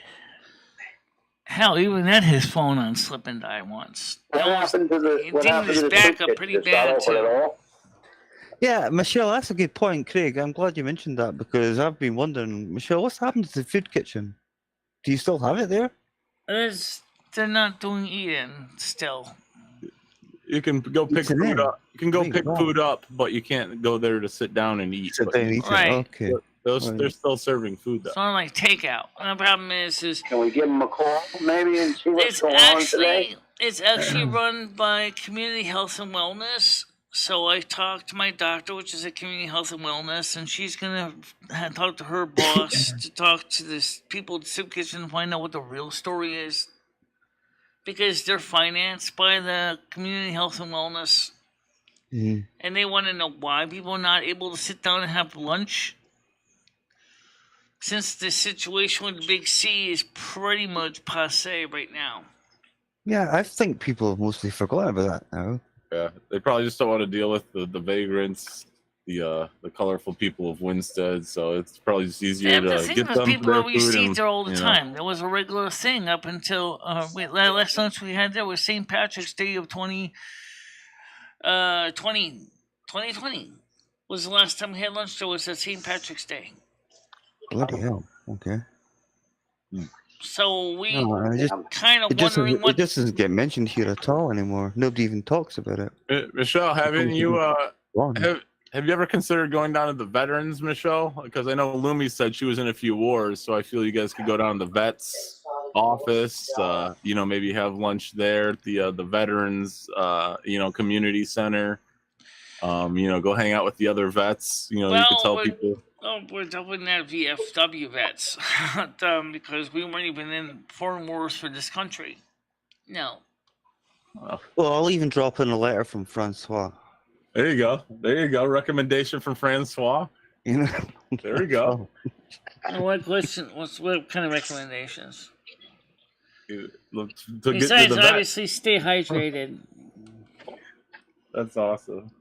Hell, even had his phone on slip and die once.
What happened to the
back up pretty bad too.
Yeah, Michelle, that's a good point, Craig. I'm glad you mentioned that because I've been wondering, Michelle, what's happened to the food kitchen? Do you still have it there?
They're not doing eating still.
You can go pick food up. You can go pick food up, but you can't go there to sit down and eat.
Right.
Okay.
They're still serving food though.
It's not like takeout. And the problem is
can we give them a call maybe and see what's going on today?
It's actually run by Community Health and Wellness. So I talked to my doctor, which is at Community Health and Wellness, and she's gonna talk to her boss to talk to this people at the Soup Kitchen and find out what the real story is. Because they're financed by the Community Health and Wellness. Mm-hmm. And they want to know why people are not able to sit down and have lunch. Since the situation with the Big C is pretty much passé right now.
Yeah, I think people have mostly forgotten about that now.
Yeah, they probably just don't want to deal with the vagrants, the colorful people of Winstead, so it's probably just easier
Yeah,
to
the thing
get
is,
them
people
their
that we
food
see
and,
there all the
you know.
time. There was a regular thing up until last lunch we had there was St. Patrick's Day of 2020 was the last time we had lunch. There was a St. Patrick's Day.
Bloody hell. Okay.
So we
No,
kind of
it just
wondering
doesn't,
what.
it just doesn't get mentioned here at all anymore. Nobody even talks about it.
Michelle, haven't you
Wrong.
have you ever considered going down to the veterans, Michelle? Because I know Lumi said she was in a few wars, so I feel you guys could go down to the vets office. You know, maybe have lunch there at the veterans community center. You know, go hang out with the other vets. You know, you could tell people.
Oh, we're doubling that VFW vets because we weren't even in foreign wars for this country. No.
Well, I'll even drop in a letter from Francois.
There you go. There you go. Recommendation from Francois.
You know.
There you go.
What question? What kind of recommendations?
Besides,
obviously, stay hydrated.
That's awesome.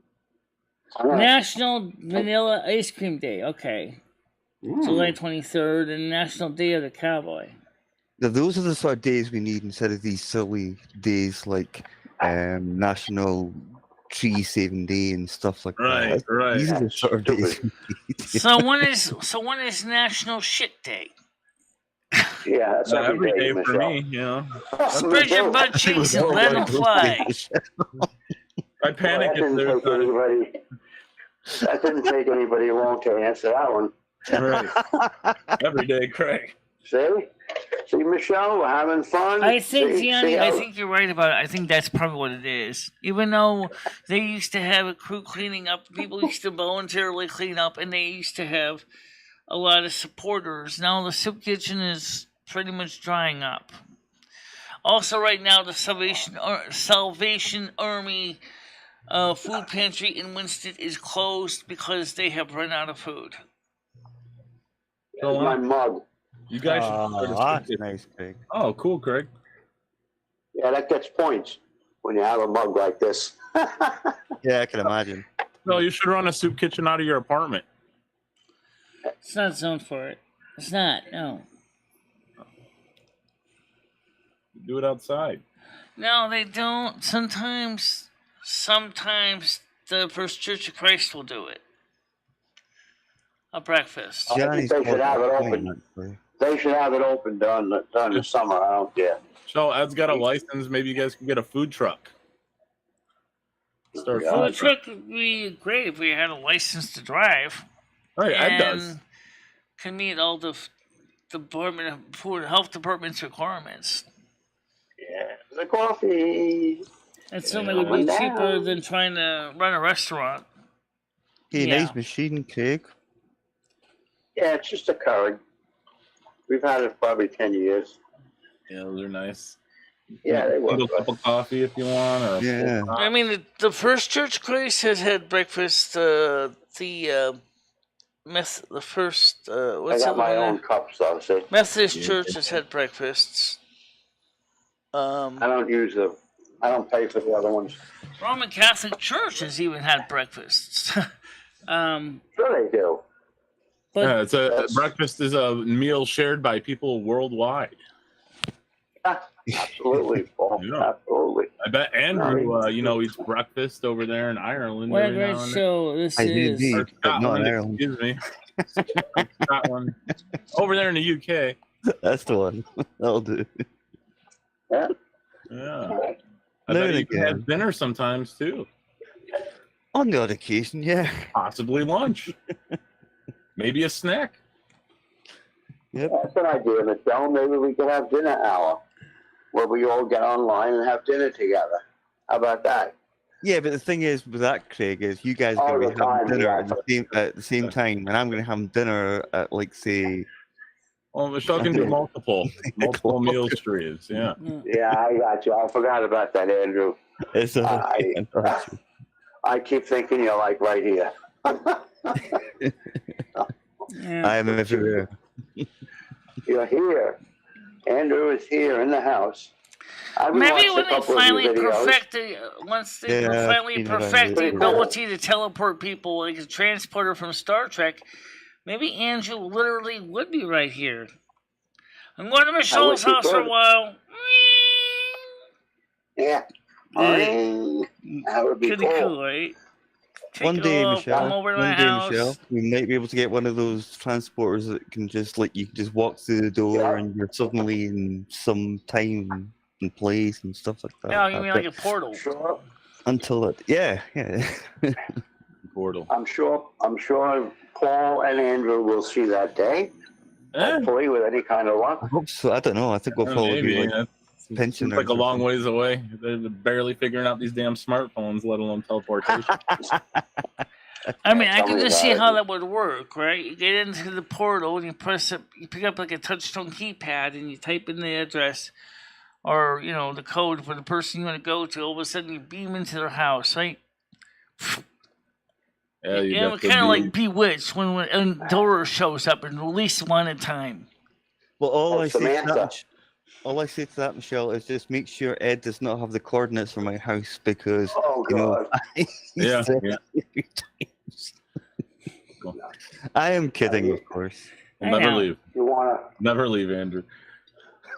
National Vanilla Ice Cream Day. Okay. July 23rd, and National Day of the Cowboy.
Now, those are the sort of days we need instead of these silly days like National Tree Saving Day and stuff like that.
Right.
These are the sort of days we need.
So when is National Shit Day?
Yeah, that's
every day for me. You know,
spread your butt cheeks and let them fly.
I panic if there's
that didn't take anybody long to answer that one.
Right. Every day, Craig.
See, Michelle, we're having fun.
I think, Gianni, I think you're right about it. I think that's probably what it is. Even though they used to have a crew cleaning up, people used to voluntarily clean up, and they used to have a lot of supporters. Now the soup kitchen is pretty much drying up. Also, right now, the Salvation Army food pantry in Winston is closed because they have run out of food.
My mug.
You guys
that's nice, Craig.
Oh, cool, Craig.
Yeah, that gets points when you have a mug like this.
Yeah, I can imagine.
No, you should run a soup kitchen out of your apartment.
It's not zoned for it. It's not, no.
Do it outside.
No, they don't. Sometimes the First Church of Christ will do it. A breakfast.
I think they should have it open. They should have it open during the summer. I don't care.
So Ed's got a license. Maybe you guys can get a food truck.
Food truck would be great if we had a license to drive.
Right, Ed does.
Can meet all the Department of Food Health Department's requirements.
Yeah, the coffee.
It certainly would be cheaper than trying to run a restaurant.
Hey, nice machine, Craig.
Yeah, it's just a Keurig. We've had it probably 10 years.
Yeah, those are nice.
Yeah, they work.
A cup of coffee if you want. Or
I mean, the First Church Grace has had breakfast. The first. What's
I got my own cups, though. See?
Methodist Church has had breakfasts.
I don't pay for the other ones.
Roman Catholic Church has even had breakfasts.
Sure they do.
But
breakfast is a meal shared by people worldwide.
Absolutely, Paul.
Yeah.
Absolutely.
I bet Andrew, eats breakfast over there in Ireland.
What a great show this is.
But not in Ireland. Excuse me. Scotland. Over there in the UK.
That's the one. That'll do.
Yeah.
Yeah. I bet you can have dinner sometimes too.
On the odd occasion, yeah.
Possibly lunch. Maybe a snack.
Yep.
That's an idea, Michelle. Maybe we could have dinner hour where we all get online and have dinner together. How about that?
Yeah, but the thing is with that, Craig, is you guys are going to be having dinner at the same time, and I'm going to have dinner at, like, say...
Well, Michelle can do multiple meal streams, yeah.
Yeah, I got you. I forgot about that, Andrew. I keep thinking you're, like, right here.
I am everywhere.
You're here. Andrew is here in the house.
Maybe when they finally perfect it, once they finally perfect the ability to teleport people like a transporter from Star Trek, maybe Andrew literally would be right here. I'm going to Michelle's house for a while.
Yeah. That would be
cool, right?
One day, Michelle, we might be able to get one of those transporters that can just, like, you can just walk through the door and you're suddenly in some time and place and stuff like that.
No, you mean like a portal?
Sure.
Until it, yeah.
Portal.
I'm sure Paul and Andrew will see that day. Hopefully, with any kind of luck.
I hope so. I don't know. I think we'll probably be like pensioners.
Like a long ways away. They're barely figuring out these damn smartphones, let alone teleportation.
I mean, I can just see how that would work, right? You get into the portal and you press it, you pick up like a touchtone keypad and you type in the address or, you know, the code for the person you want to go to. All of a sudden you beam into their house, right?
Yeah, you
know, kind of like Bewitched when Dora shows up and release one at a time.
Well, all I say to that, Michelle, is just make sure Ed does not have the coordinates for my house because I am kidding, of course.
Never leave. Never leave, Andrew.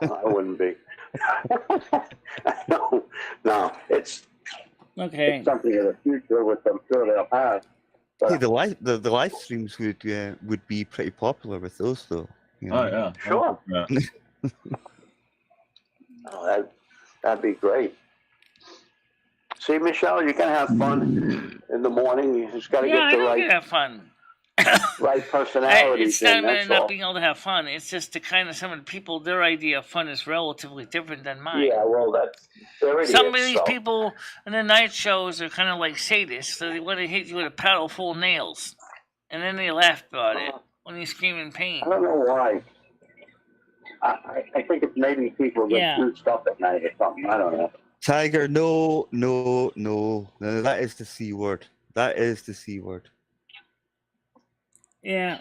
I wouldn't be. No, it's something in the future, which I'm sure they'll have.
Hey, the live streams would be pretty popular with those, though. You know?
Oh yeah,
sure. That'd be great. See, Michelle, you can have fun in the morning. You just got to get the right.
Have fun.
Right personality.
It's not not being able to have fun. It's just the kind of some of the people, their idea of fun is relatively different than mine.
Yeah, well,
some of these people in the night shows are kind of like sadists, so they want to hit you with a paddle full of nails, and then they laugh about it when you scream in pain.
I don't know why. I think it's maybe people that do stuff at night or something. I don't know.
Tiger, no. That is the C word. That is the C word.
Yeah.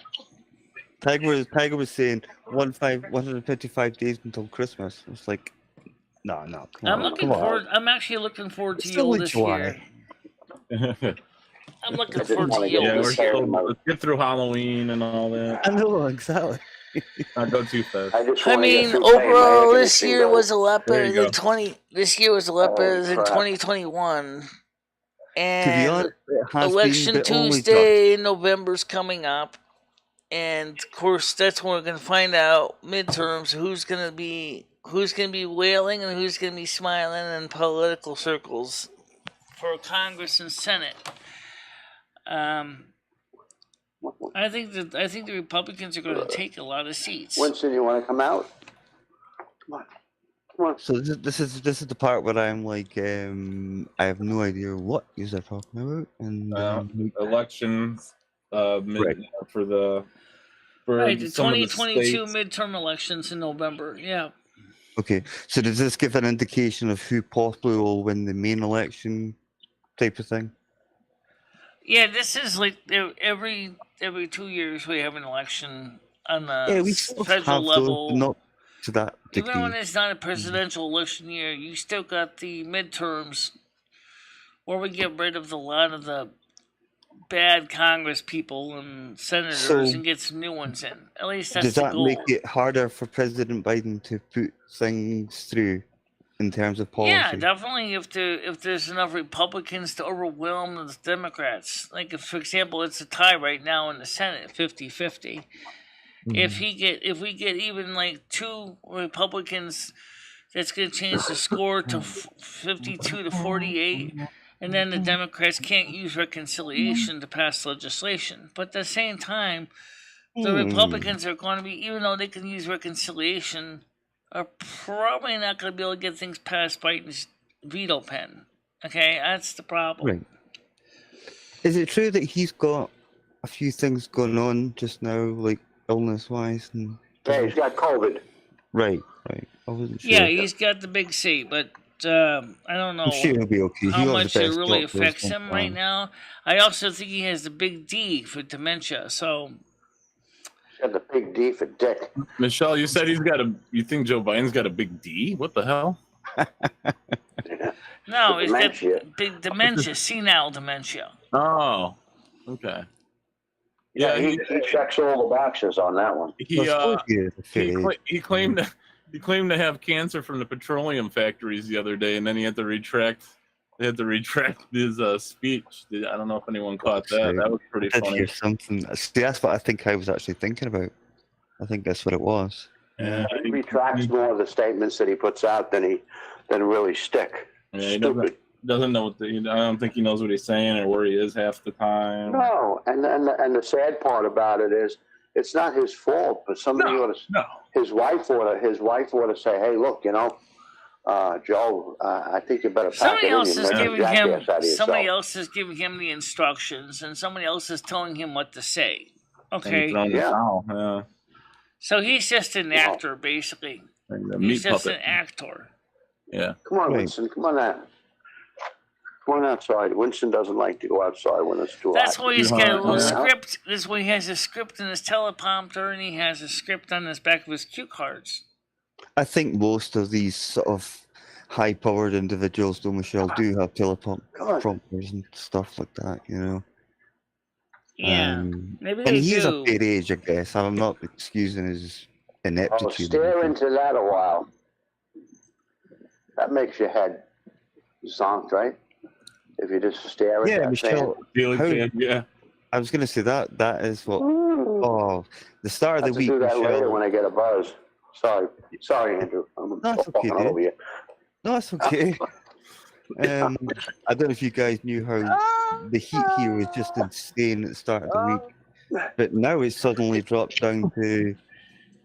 Tiger was saying 155 days until Christmas. It's like, no.
I'm actually looking forward to Yule this year. I'm looking forward to Yule this year.
Let's get through Halloween and all that.
I know, exactly.
Not go too fast.
I mean, overall, this year was a lot better than 2021. And Election Tuesday in November's coming up. And of course, that's when we're going to find out midterms who's going to be wailing and who's going to be smiling in political circles for Congress and Senate. I think the Republicans are going to take a lot of seats.
Winston, you want to come out? Come on.
So this is the part where I'm like, I have no idea what you're talking about. And
elections, for the
2022 midterm elections in November. Yeah.
Okay. So does this give an indication of who possibly will win the main election, type of thing?
Yeah, this is like every 2 years we have an election on the federal level.
Not to that degree.
Even when it's not a presidential election year, you still got the midterms where we get rid of a lot of the bad Congress people and senators and get some new ones in. At least that's the goal.
Does that make it harder for President Biden to put things through in terms of policy?
Yeah, definitely. If there's enough Republicans to overwhelm the Democrats, like if, for example, it's a tie right now in the Senate, 50-50. If we get even like 2 Republicans, that's going to change the score to 52-48, and then the Democrats can't use reconciliation to pass legislation. But at the same time, the Republicans are going to be, even though they can use reconciliation, are probably not going to be able to get things past Biden's veto pen. Okay, that's the problem.
Right. Is it true that he's got a few things going on just now, like illness-wise?
Yeah, he's got COVID.
Right. I wasn't sure.
Yeah, he's got the big C, but I don't know
he'll be okay.
how much it really affects him right now. I also think he has the big D for dementia, so...
Got the big D for dick.
Michelle, you said you think Joe Biden's got a big D? What the hell?
No, it's got
dementia.
big dementia, senile dementia.
Oh, okay.
Yeah, he checks all the boxes on that one.
He claimed to have cancer from the petroleum factories the other day, and then he had to retract. They had to retract his speech. I don't know if anyone caught that. That was pretty funny.
Hear something. See, that's what I think I was actually thinking about. I think that's what it was.
Yeah,
he retracts more of the statements that he puts out than really stick.
Yeah, he
Stupid.
doesn't know I don't think he knows what he's saying or where he is half the time.
No, and the sad part about it is it's not his fault, but somebody his wife ought to say, hey, look, Joe, I think you better pack
somebody
it
else
in.
is giving him somebody else is giving him the instructions, and somebody else is telling him what to say. Okay.
Yeah.
So he's just an actor, basically. He's just an actor.
Yeah.
Come on, Winston. Come on out. Come on outside. Winston doesn't like to go outside when it's too hot.
That's why he's got a little script. That's why he has a script in his teleprompter, and he has a script on his back of his cue cards.
I think most of these sort of high-powered individuals, though, Michelle, do have teleprompters and stuff like that,
Yeah, maybe they
and he's
do.
a fair age, I guess. I'm not excusing his ineptitude.
Stare into that a while. That makes your head zonk, right? If you just stare at that
Michelle,
yeah.
I was going to say that is what. Oh, the start of the week.
Do that
Michelle,
later when I get a buzz. Sorry, Andrew. I'm
that's okay.
Over you.
No, that's okay. I don't know if you guys knew how the heat here was just insane at the start of the week, but now it's suddenly dropped down to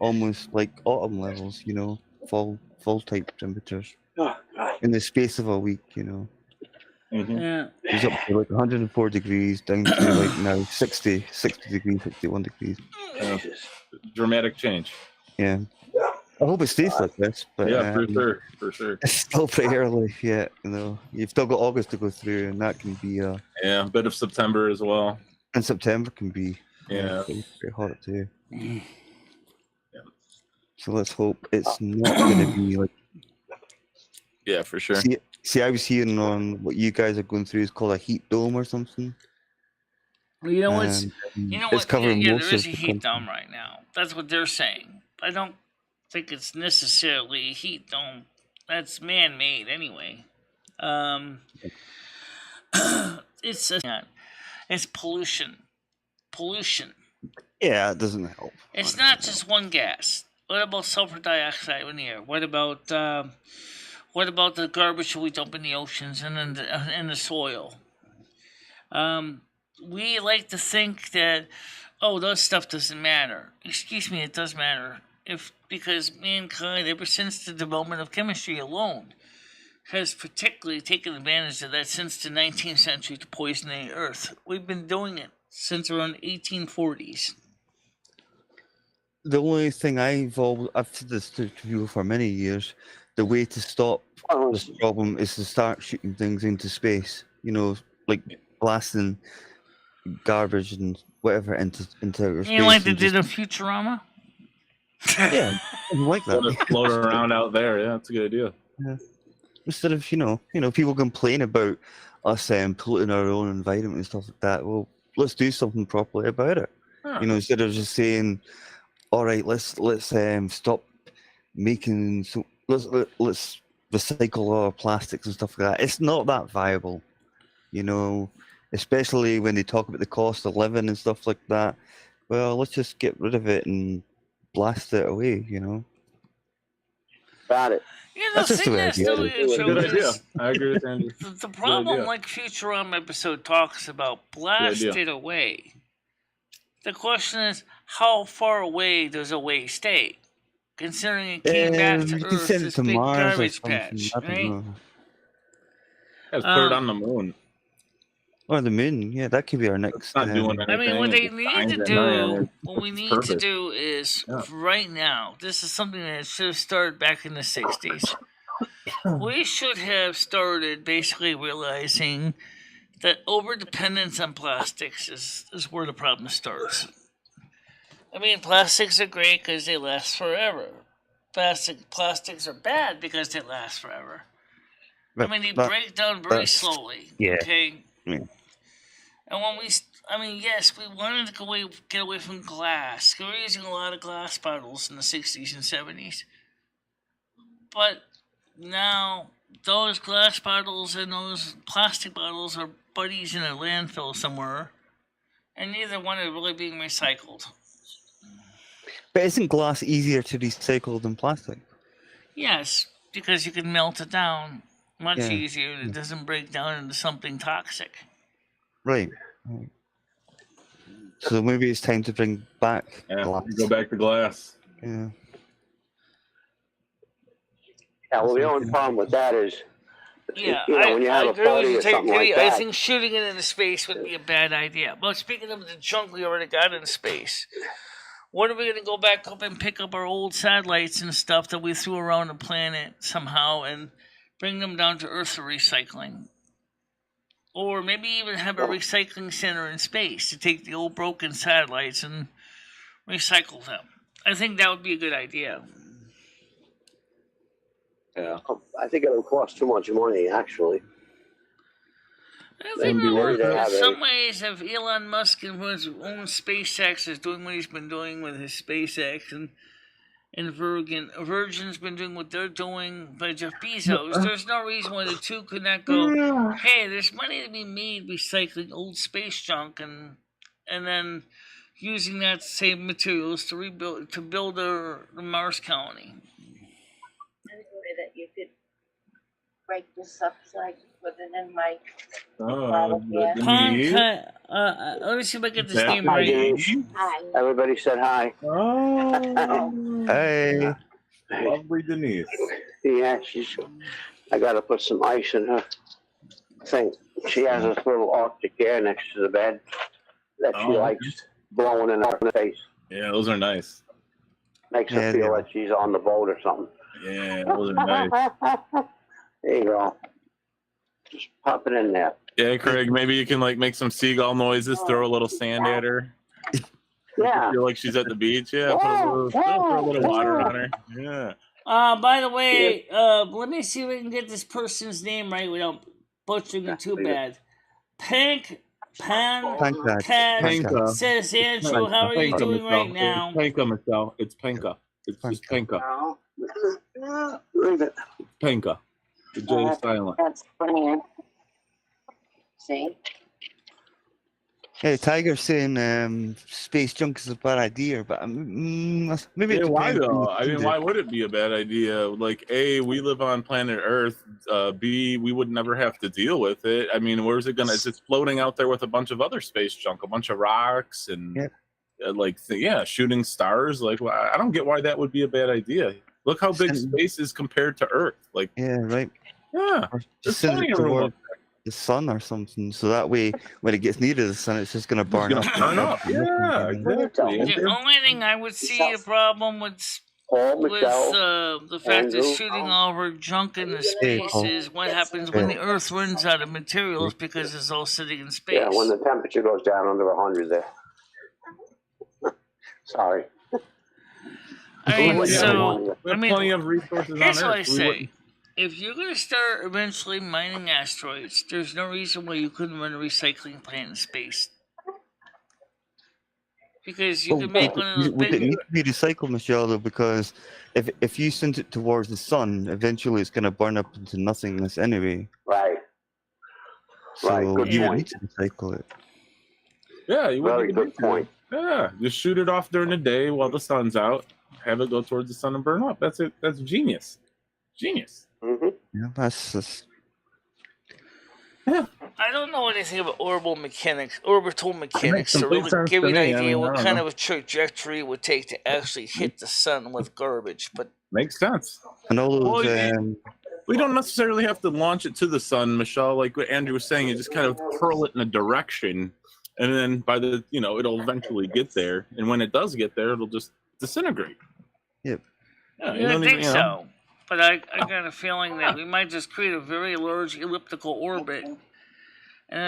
almost like autumn levels. Fall type temperatures in the space of a week.
Mm-hmm.
Yeah.
It's up to like 104 degrees down to like now 60 degrees, 61 degrees.
Dramatic change.
Yeah. I hope it stays like this, but
yeah, for sure.
It's still pretty early yet, You've still got August to go through, and that can be
a bit of September as well.
And September can be
pretty
hot too. Yeah. So let's hope it's not going to be like.
Yeah, for sure.
See, I was hearing on what you guys are going through is called a heat dome or something.
Well, you know what?
It's covering
there
most
is
of
a heat dome right now. That's what they're saying. I don't think it's necessarily a heat dome. That's man-made anyway. It's pollution.
Yeah, it doesn't help.
It's not just one gas. What about sulfur dioxide in the air? What about the garbage we dump in the oceans and in the soil? We like to think that, that stuff doesn't matter. Excuse me, it does matter. Because mankind, ever since the development of chemistry alone, has particularly taken advantage of that since the 19th century to poison the earth. We've been doing it since around 1840s.
The only thing I've said this to people for many years, the way to stop this problem is to start shooting things into space. Like blasting garbage and whatever into outer space.
You like they did in Futurama?
Yeah, I like that.
Float around out there. Yeah, that's a good idea.
Yeah. Instead of people complain about us polluting our own environment and stuff like that. Well, let's do something properly about it. Huh. Instead of just saying, all right, let's stop making let's recycle our plastics and stuff like that. It's not that viable, especially when they talk about the cost of living and stuff like that. Well, let's just get rid of it and blast it away,
Got it.
That's just
good idea. I agree with Andy.
The problem, like Futurama episode talks about, blast it away. The question is, how far away does away stay? Considering it came back to Earth, this big garbage patch, right?
Let's put it on the moon.
Or the moon, yeah, that could be our next.
Not doing anything.
What they need to do, what we need to do is, right now, this is something that should have started back in the 60s. We should have started basically realizing that over-dependence on plastics is where the problem starts. Plastics are great because they last forever. plastics are bad because they last forever.
But,
I mean, they break down very slowly.
Yeah.
Okay.
Yeah.
And when yes, we wanted to get away from glass. We were using a lot of glass bottles in the 60s and 70s. But now those glass bottles and those plastic bottles are buddies in a landfill somewhere, and neither one are really being recycled.
But isn't glass easier to recycle than plastic?
Yes, because you can melt it down much easier and it doesn't break down into something toxic.
Right. So maybe it's time to bring back glass.
Go back to glass.
Yeah.
Yeah, well, the only problem with that is,
Yeah,
when you have a party or something like that.
I think shooting it into space would be a bad idea. But speaking of the junk we already got in space, when are we going to go back up and pick up our old satellites and stuff that we threw around the planet somehow and bring them down to Earth for recycling? Or maybe even have a recycling center in space to take the old broken satellites and recycle them. I think that would be a good idea.
Yeah, I think it'll cost too much money, actually.
I think in some ways, if Elon Musk and his own SpaceX is doing what he's been doing with his SpaceX, and Virgin's been doing what they're doing by Jeff Bezos, there's no reason why the two could not go, hey, there's money to be made recycling old space junk and then using that same materials to build the Mars colony.
That you could break this up so I can put it in my
let me see if I get this name right.
Hi.
Everybody said hi.
Oh,
hey.
Lovely Denise.
Yeah, I got to put some ice in her thing. She has this little Arctic air next to the bed that she likes blowing in her face.
Yeah, those are nice.
Makes her feel like she's on the boat or something.
Yeah, those are nice.
There you go. Just pop it in there.
Yeah, Craig, maybe you can make some seagull noises, throw a little sand at her.
Yeah.
Feel like she's at the beach. Yeah, throw a little water on her. Yeah.
By the way, let me see if I can get this person's name right without butchering it too bad. Panka says, Andrew, how are you doing right now?
Panka, Michelle. It's Panka. It's just Panka. Panka. The J is silent.
That's funny. See?
Hey, Tiger's saying space junk is a bad idea, but maybe
why though? I mean, why would it be a bad idea? Like, A, we live on planet Earth. B, we would never have to deal with it. I mean, where's it gonna? It's just floating out there with a bunch of other space junk, a bunch of rocks and shooting stars. Like, I don't get why that would be a bad idea. Look how big space is compared to Earth. Like,
yeah, right.
Yeah,
just send it toward the sun or something, so that way when it gets near the sun, it's just gonna burn up.
Yeah, exactly.
The only thing I would see a problem with the fact of shooting all of our junk into space is what happens when the Earth runs out of materials because it's all sitting in space.
Yeah, when the temperature goes down under 100 there. Sorry.
Plenty of resources
here's
on
what
Earth.
I say. If you're going to start eventually mining asteroids, there's no reason why you couldn't run a recycling plant in space. Because you can make one of those
Would it need to be recycled, Michelle, though? Because if you send it towards the sun, eventually it's going to burn up into nothingness anyway.
Right.
So
good
you
point.
need to recycle it.
Yeah, you
Very good point.
Yeah, just shoot it off during the day while the sun's out. Have it go towards the sun and burn up. That's it. That's genius. Genius.
Mm-hmm.
Yeah, that's just...
I don't know anything about orbital mechanics to really give you an idea what kind of a trajectory it would take to actually hit the sun with garbage. But
makes sense.
And all those,
we don't necessarily have to launch it to the sun, Michelle. Like what Andrew was saying, you just kind of hurl it in a direction, and then by the it'll eventually get there. And when it does get there, it'll just disintegrate.
Yep.
Yeah,
I think so. But I got a feeling that we might just create a very large elliptical orbit, and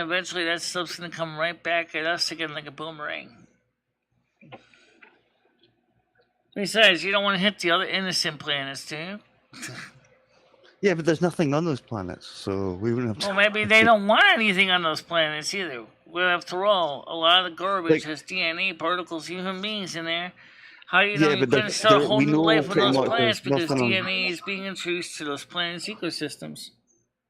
eventually that stuff's going to come right back at us again like a boomerang. Besides, you don't want to hit the other innocent planets, do you?
Yeah, but there's nothing on those planets, so we wouldn't have to.
Well, maybe they don't want anything on those planets either. Well, after all, a lot of the garbage has DNA particles, human beings in there. How do you know you couldn't start a whole new life on those planets because DNA is being introduced to those planets' ecosystems?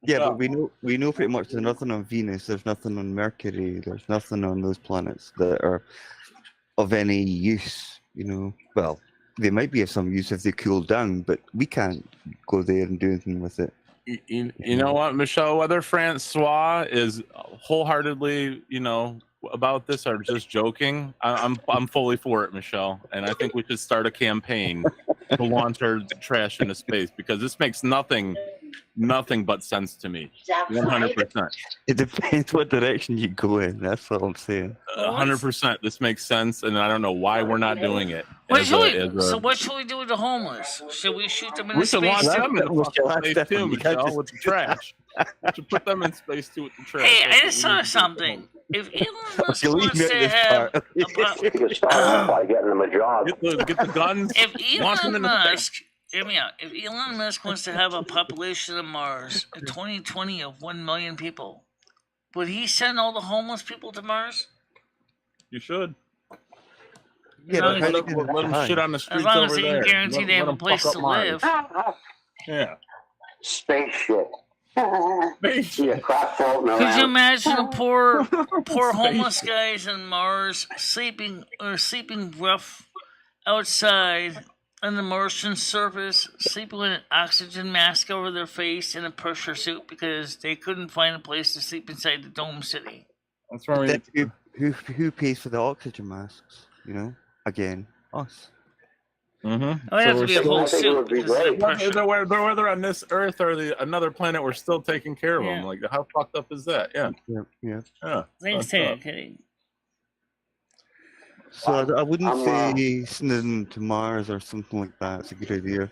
Yeah, but we know pretty much there's nothing on Venus, there's nothing on Mercury, there's nothing on those planets that are of any use, you know. Well, they might be of some use if they cool down, but we can't go there and do anything with it.
You know what, Michelle? Whether Francois is wholeheartedly, you know, about this or just joking, I'm fully for it, Michelle. And I think we should start a campaign to launch our trash into space because this makes nothing but sense to me. 100%.
It depends what direction you go in. That's what I'm saying.
100%. This makes sense, and I don't know why we're not doing it.
So what should we do with the homeless? Should we shoot them in space?
We should launch them in space too, Michelle, with the trash. We should put them in space too with the trash.
Hey, I just saw something. If Elon Musk wants to have
you can start off by getting them a job.
Get the guns.
If Elon Musk, hear me out. If Elon Musk wants to have a population of Mars in 2020 of 1 million people, would he send all the homeless people to Mars?
You should.
Yeah,
but let them shit on the streets
as long
over
as they
there.
can guarantee they have a place to live.
Yeah.
Space shit. Yeah, crap floating around.
Could you imagine the poor homeless guys on Mars sleeping rough outside on the Martian surface, sleeping with an oxygen mask over their face and a pressure suit because they couldn't find a place to sleep inside the dome city?
That's why
who pays for the oxygen masks? You know, again, us.
Mm-hmm.
Oh, it has to be a whole suit.
Whether on this Earth or another planet, we're still taking care of them. Like, how fucked up is that? Yeah.
Thanks, kidding.
So I wouldn't say sending them to Mars or something like that. It's a good idea.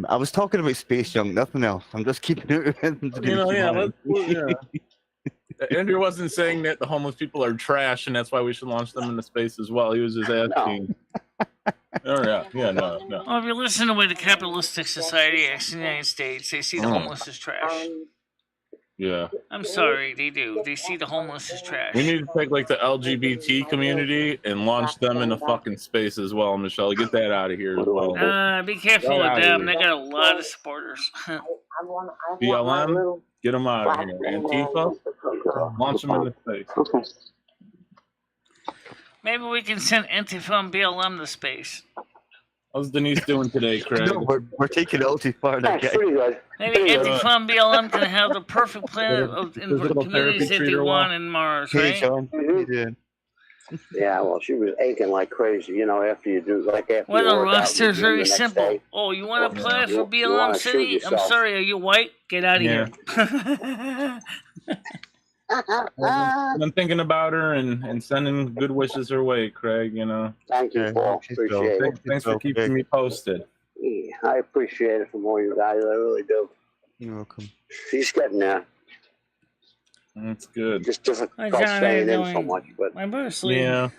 I was talking about space junk, nothing else. I'm just keeping it in
Andrew wasn't saying that the homeless people are trash and that's why we should launch them into space as well. He was just asking. No. No.
Well, if you listen to the way the capitalistic society acts in the United States, they see the homeless as trash.
Yeah.
I'm sorry, they do. They see the homeless as trash.
We need to take like the LGBT community and launch them into fucking space as well, Michelle. Get that out of here as well.
Be careful with them. They got a lot of supporters.
BLM, get them out of here. Antifa, launch them into space.
Maybe we can send Antifa and BLM to space.
How's Denise doing today, Craig?
No, we're taking it all too far now.
Maybe Antifa and BLM can have the perfect planet of communities that they want in Mars, right?
Hey, John. How you doing?
Yeah, well, she was aching like crazy, you know, after you do, like after
well,
you
the
work out,
roster is very simple.
Day.
Oh, you want to apply for BLM City? I'm sorry, are you white? Get out of here.
I'm thinking about her and sending good wishes her way, Craig, you know.
Thank you, Paul. Appreciate it.
Thanks for keeping me posted.
Yeah, I appreciate it from all you guys. I really do.
You're welcome.
She's getting there.
That's good.
Just difficult staying in so much, but
my brother's sleeping.
Yeah.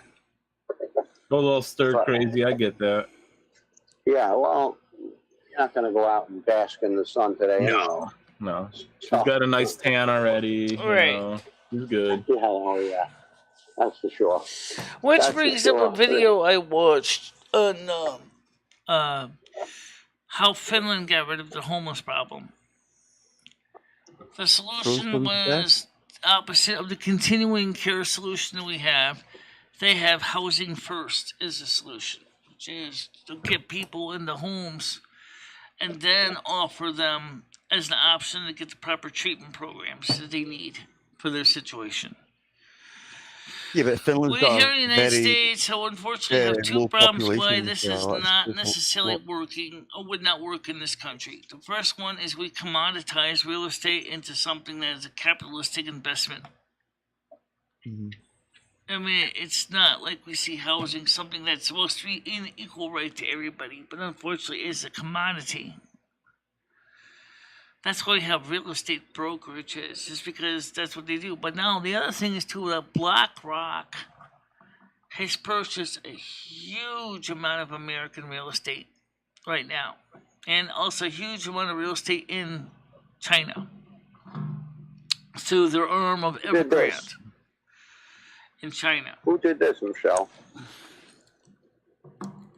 Go a little stir crazy. I get that.
Yeah, well, you're not going to go out and bask in the sun today.
No. She's got a nice tan already.
Right.
You know, she's good.
Yeah, oh, yeah. That's for sure.
Which brings up a video I watched on how Finland got rid of the homeless problem. The solution was opposite of the continuing care solution that we have. They have housing first as a solution, which is to get people into homes and then offer them as an option to get the proper treatment programs that they need for their situation.
Yeah, but Finland's
we
got
here in the United States, so unfortunately, have two problems why this is not necessarily working or would not work in this country. The first one is we commoditize real estate into something that is a capitalistic investment.
Mm-hmm.
I mean, it's not like we see housing, something that's supposed to be an equal right to everybody, but unfortunately is a commodity. That's why we have real estate brokerages, just because that's what they do. But now the other thing is too that BlackRock has purchased a huge amount of American real estate right now, and also a huge amount of real estate in China through their arm of
Who did
Evergrande
this?
in China.
Who did this, Michelle?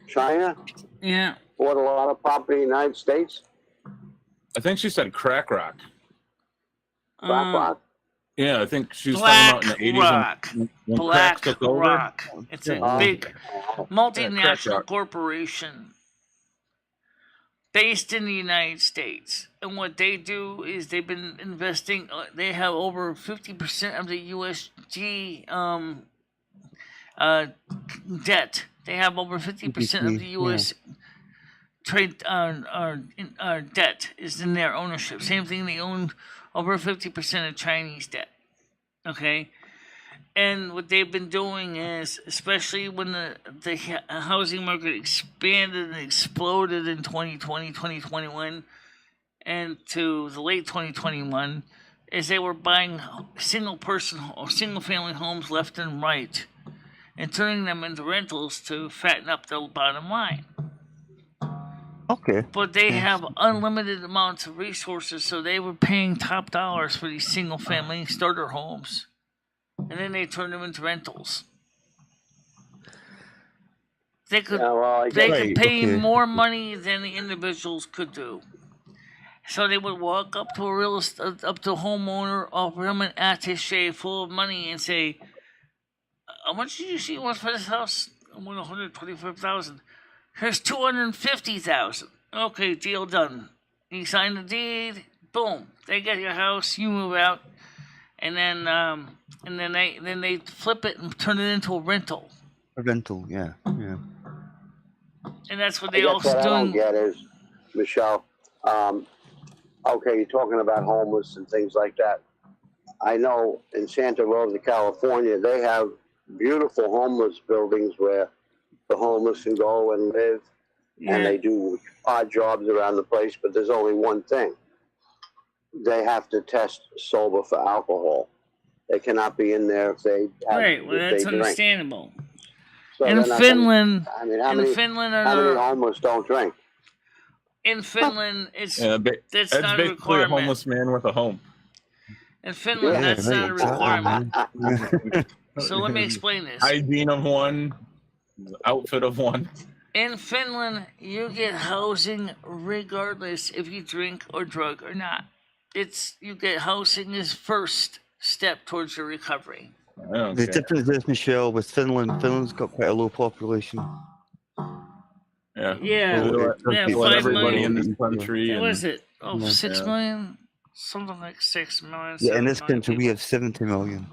China
Yeah.
bought a lot of property in the United States.
I think she said crack rock.
Black Rock.
Yeah, I think she was
Black
talking about in the 80s
Rock.
when
Black
crack took over.
Rock. It's a big
Oh,
multinational
Rock.
corporation based in the United States. And what they do is they've been investing, they have over 50% of the USG debt. They have over 50% of the U.S. trade debt is in their ownership. Same thing, they own over 50% of Chinese debt. Okay? And what they've been doing is, especially when the housing market expanded and exploded in 2020, 2021, and to the late 2021, is they were buying single family homes left and right and turning them into rentals to fatten up the bottom line.
Okay.
But they have unlimited amounts of resources, so they were paying top dollars for these single family starter homes. And then they turned them into rentals. They could pay more money than the individuals could do. So they would walk up to up to a homeowner, offer him an attaché full of money, and say, "How much did you see once for this house? I want $125,000. Here's $250,000. Okay, deal done. You sign the deed. Boom. They get your house. You move out, and then they flip it and turn it into a rental.
A rental, yeah.
And that's what they also
what I don't
doing.
get is, Michelle. Okay, you're talking about homeless and things like that. I know in Santa Rosa, California, they have beautiful homeless buildings where the homeless can go and live, and they do odd jobs around the place, but there's only one thing. They have to test sober for alcohol. They cannot be in there if they have,
Right, well,
if
that's
they drink.
understandable.
So
In
they're not
Finland,
gonna, I mean, how many homeless don't drink?
In Finland, that's
That's
not a
basically a
requirement.
homeless man with a home.
In Finland, that's not a requirement. So let me explain this.
Hygiene of one, outfit of one.
In Finland, you get housing regardless if you drink or drug or not. You get housing as first step towards your recovery.
The difference is, Michelle, with Finland's got quite a low population.
Yeah.
Yeah.
Let everybody in this country.
What was it? 6 million? Something like 6 million.
Yeah, in this country,
people.
we have 70 million.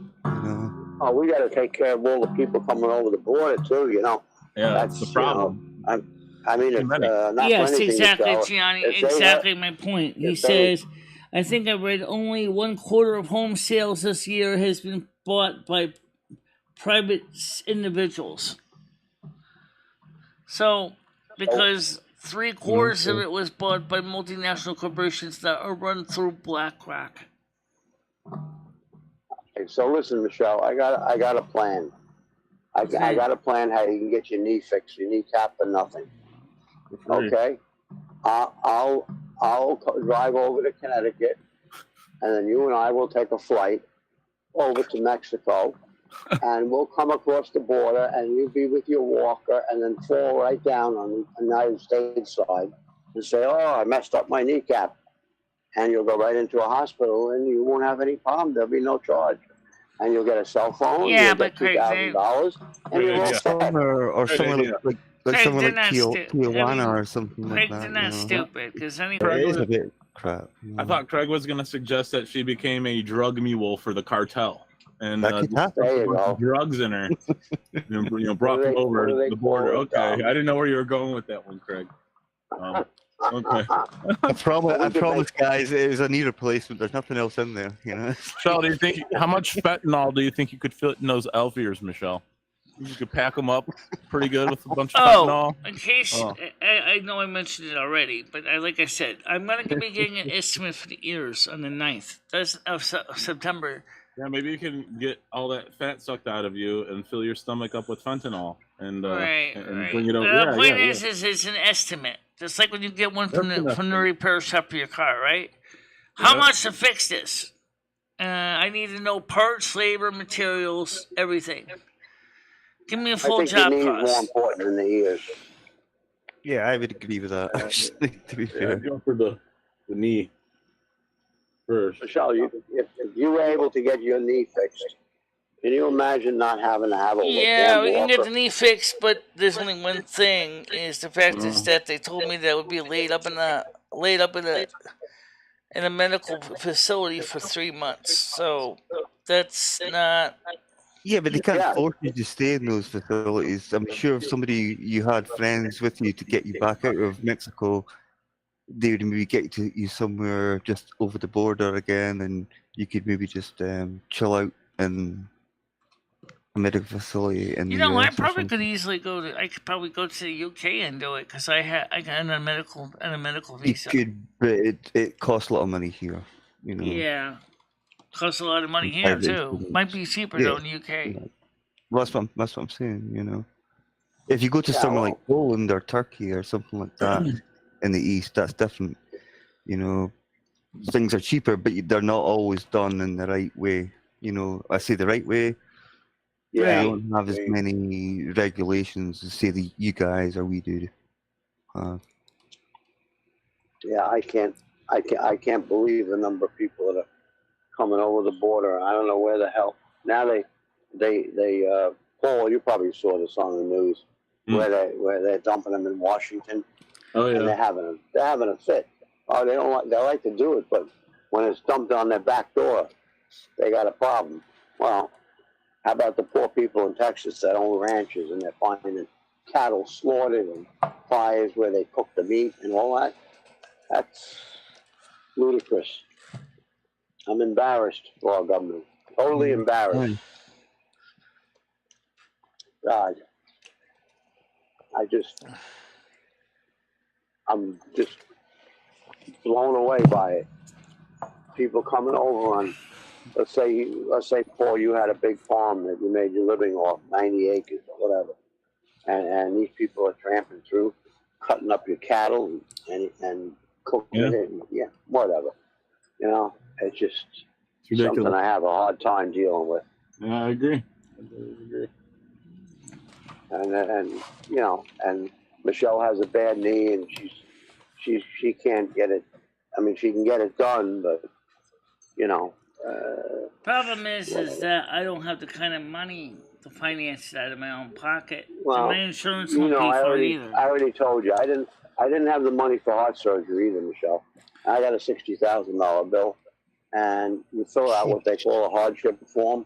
Oh, we got to take care of all the people coming over the border, too, you know.
Yeah, that's the problem.
I mean, it's not
yes,
for anything,
exactly,
Michelle.
Gianni. Exactly my point. He says, I think I read only 1/4 of home sales this year has been bought by private individuals. So, because 3/4 of it was bought by multinational corporations that are run through BlackRock.
Okay, so listen, Michelle, I got a plan. I got a plan how you can get your knee fixed, your kneecap for nothing. Okay, I'll drive over to Connecticut, and then you and I will take a flight over to Mexico, and we'll come across the border, and you'll be with your walker, and then fall right down on the United States side and say, "Oh, I messed up my kneecap," and you'll go right into a hospital, and you won't have any problem. There'll be no charge. And you'll get a cell phone.
Yeah,
you'll
but
get $2,000, and you're all set.
Or somewhere like somewhere like Tijuana or something like
Craig,
that.
they're not stupid, because
It is a bit crap.
I thought Craig was going to suggest that she became a drug mule for the cartel. And
that could happen.
There you go.
Drugs in her. Brought them over the border. Okay, I didn't know where you were going with that one, Craig. Okay.
I promise, guys, it was a knee replacement. There's nothing else in there, you know.
Michelle, how much fentanyl do you think you could fit in those elf ears, Michelle? You could pack them up pretty good with a bunch of fentanyl.
In case, I know I mentioned it already, but like I said, I'm going to be getting an estimate for the ears on the 9th of September.
Yeah, maybe you can get all that fat sucked out of you and fill your stomach up with fentanyl and
Right.
bring it over.
The point is it's an estimate. Just like when you get one from the repair shop for your car, right? How much to fix this? I need to know parts, labor, materials, everything. Give me a full job cost.
I think the knee is more important than the ears.
Yeah, I would agree with that. Actually, to be fair,
go for the knee first.
Michelle, if you were able to get your knee fixed, can you imagine not having to have a
Yeah, we can get the knee fixed, but there's only one thing: is the fact is that they told me that I would be laid up in a medical facility for 3 months. So that's not.
Yeah, but they can't force you to stay in those facilities. I'm sure if somebody you had friends with you to get you back out of Mexico, they would maybe get you somewhere just over the border again, and you could maybe just chill out in a medical facility in the US.
I probably could easily go to. I could probably go to the UK and do it because I got a medical visa.
You could, but it costs a lot of money here.
Yeah, costs a lot of money here too. Might be cheaper though in the UK.
Well, that's what I'm saying. If you go to somewhere like Poland or Turkey or something like that in the East, that's different. Things are cheaper, but they're not always done in the right way. I say the right way.
Yeah,
you don't have as many regulations as say you guys or we do.
Yeah, I can't believe the number of people that are coming over the border. I don't know where the hell. Now they Paul, you probably saw this on the news where they're dumping them in Washington.
Oh yeah.
And they're having a fit. Oh, they like to do it, but when it's dumped on their back door, they got a problem. Well, how about the poor people in Texas that own ranches and they're finding cattle slaughtered and fires where they cook the meat and all that? That's ludicrous. I'm embarrassed for our government. Totally embarrassed. God. I'm just blown away by it. People coming over on, let's say, Paul, you had a big farm that you made your living off, 90 acres or whatever, and these people are tramping through, cutting up your cattle and cooking it, and whatever. It's just something I have a hard time dealing with.
Yeah, I agree.
And Michelle has a bad knee, and she can't get it. I mean, she can get it done, but
Problem is that I don't have the kind of money to finance that in my own pocket.
Well,
my insurance won't pay for it either.
I already told you I didn't have the money for heart surgery either, Michelle. I got a $60,000 bill, and you fill out what they call a hardship form,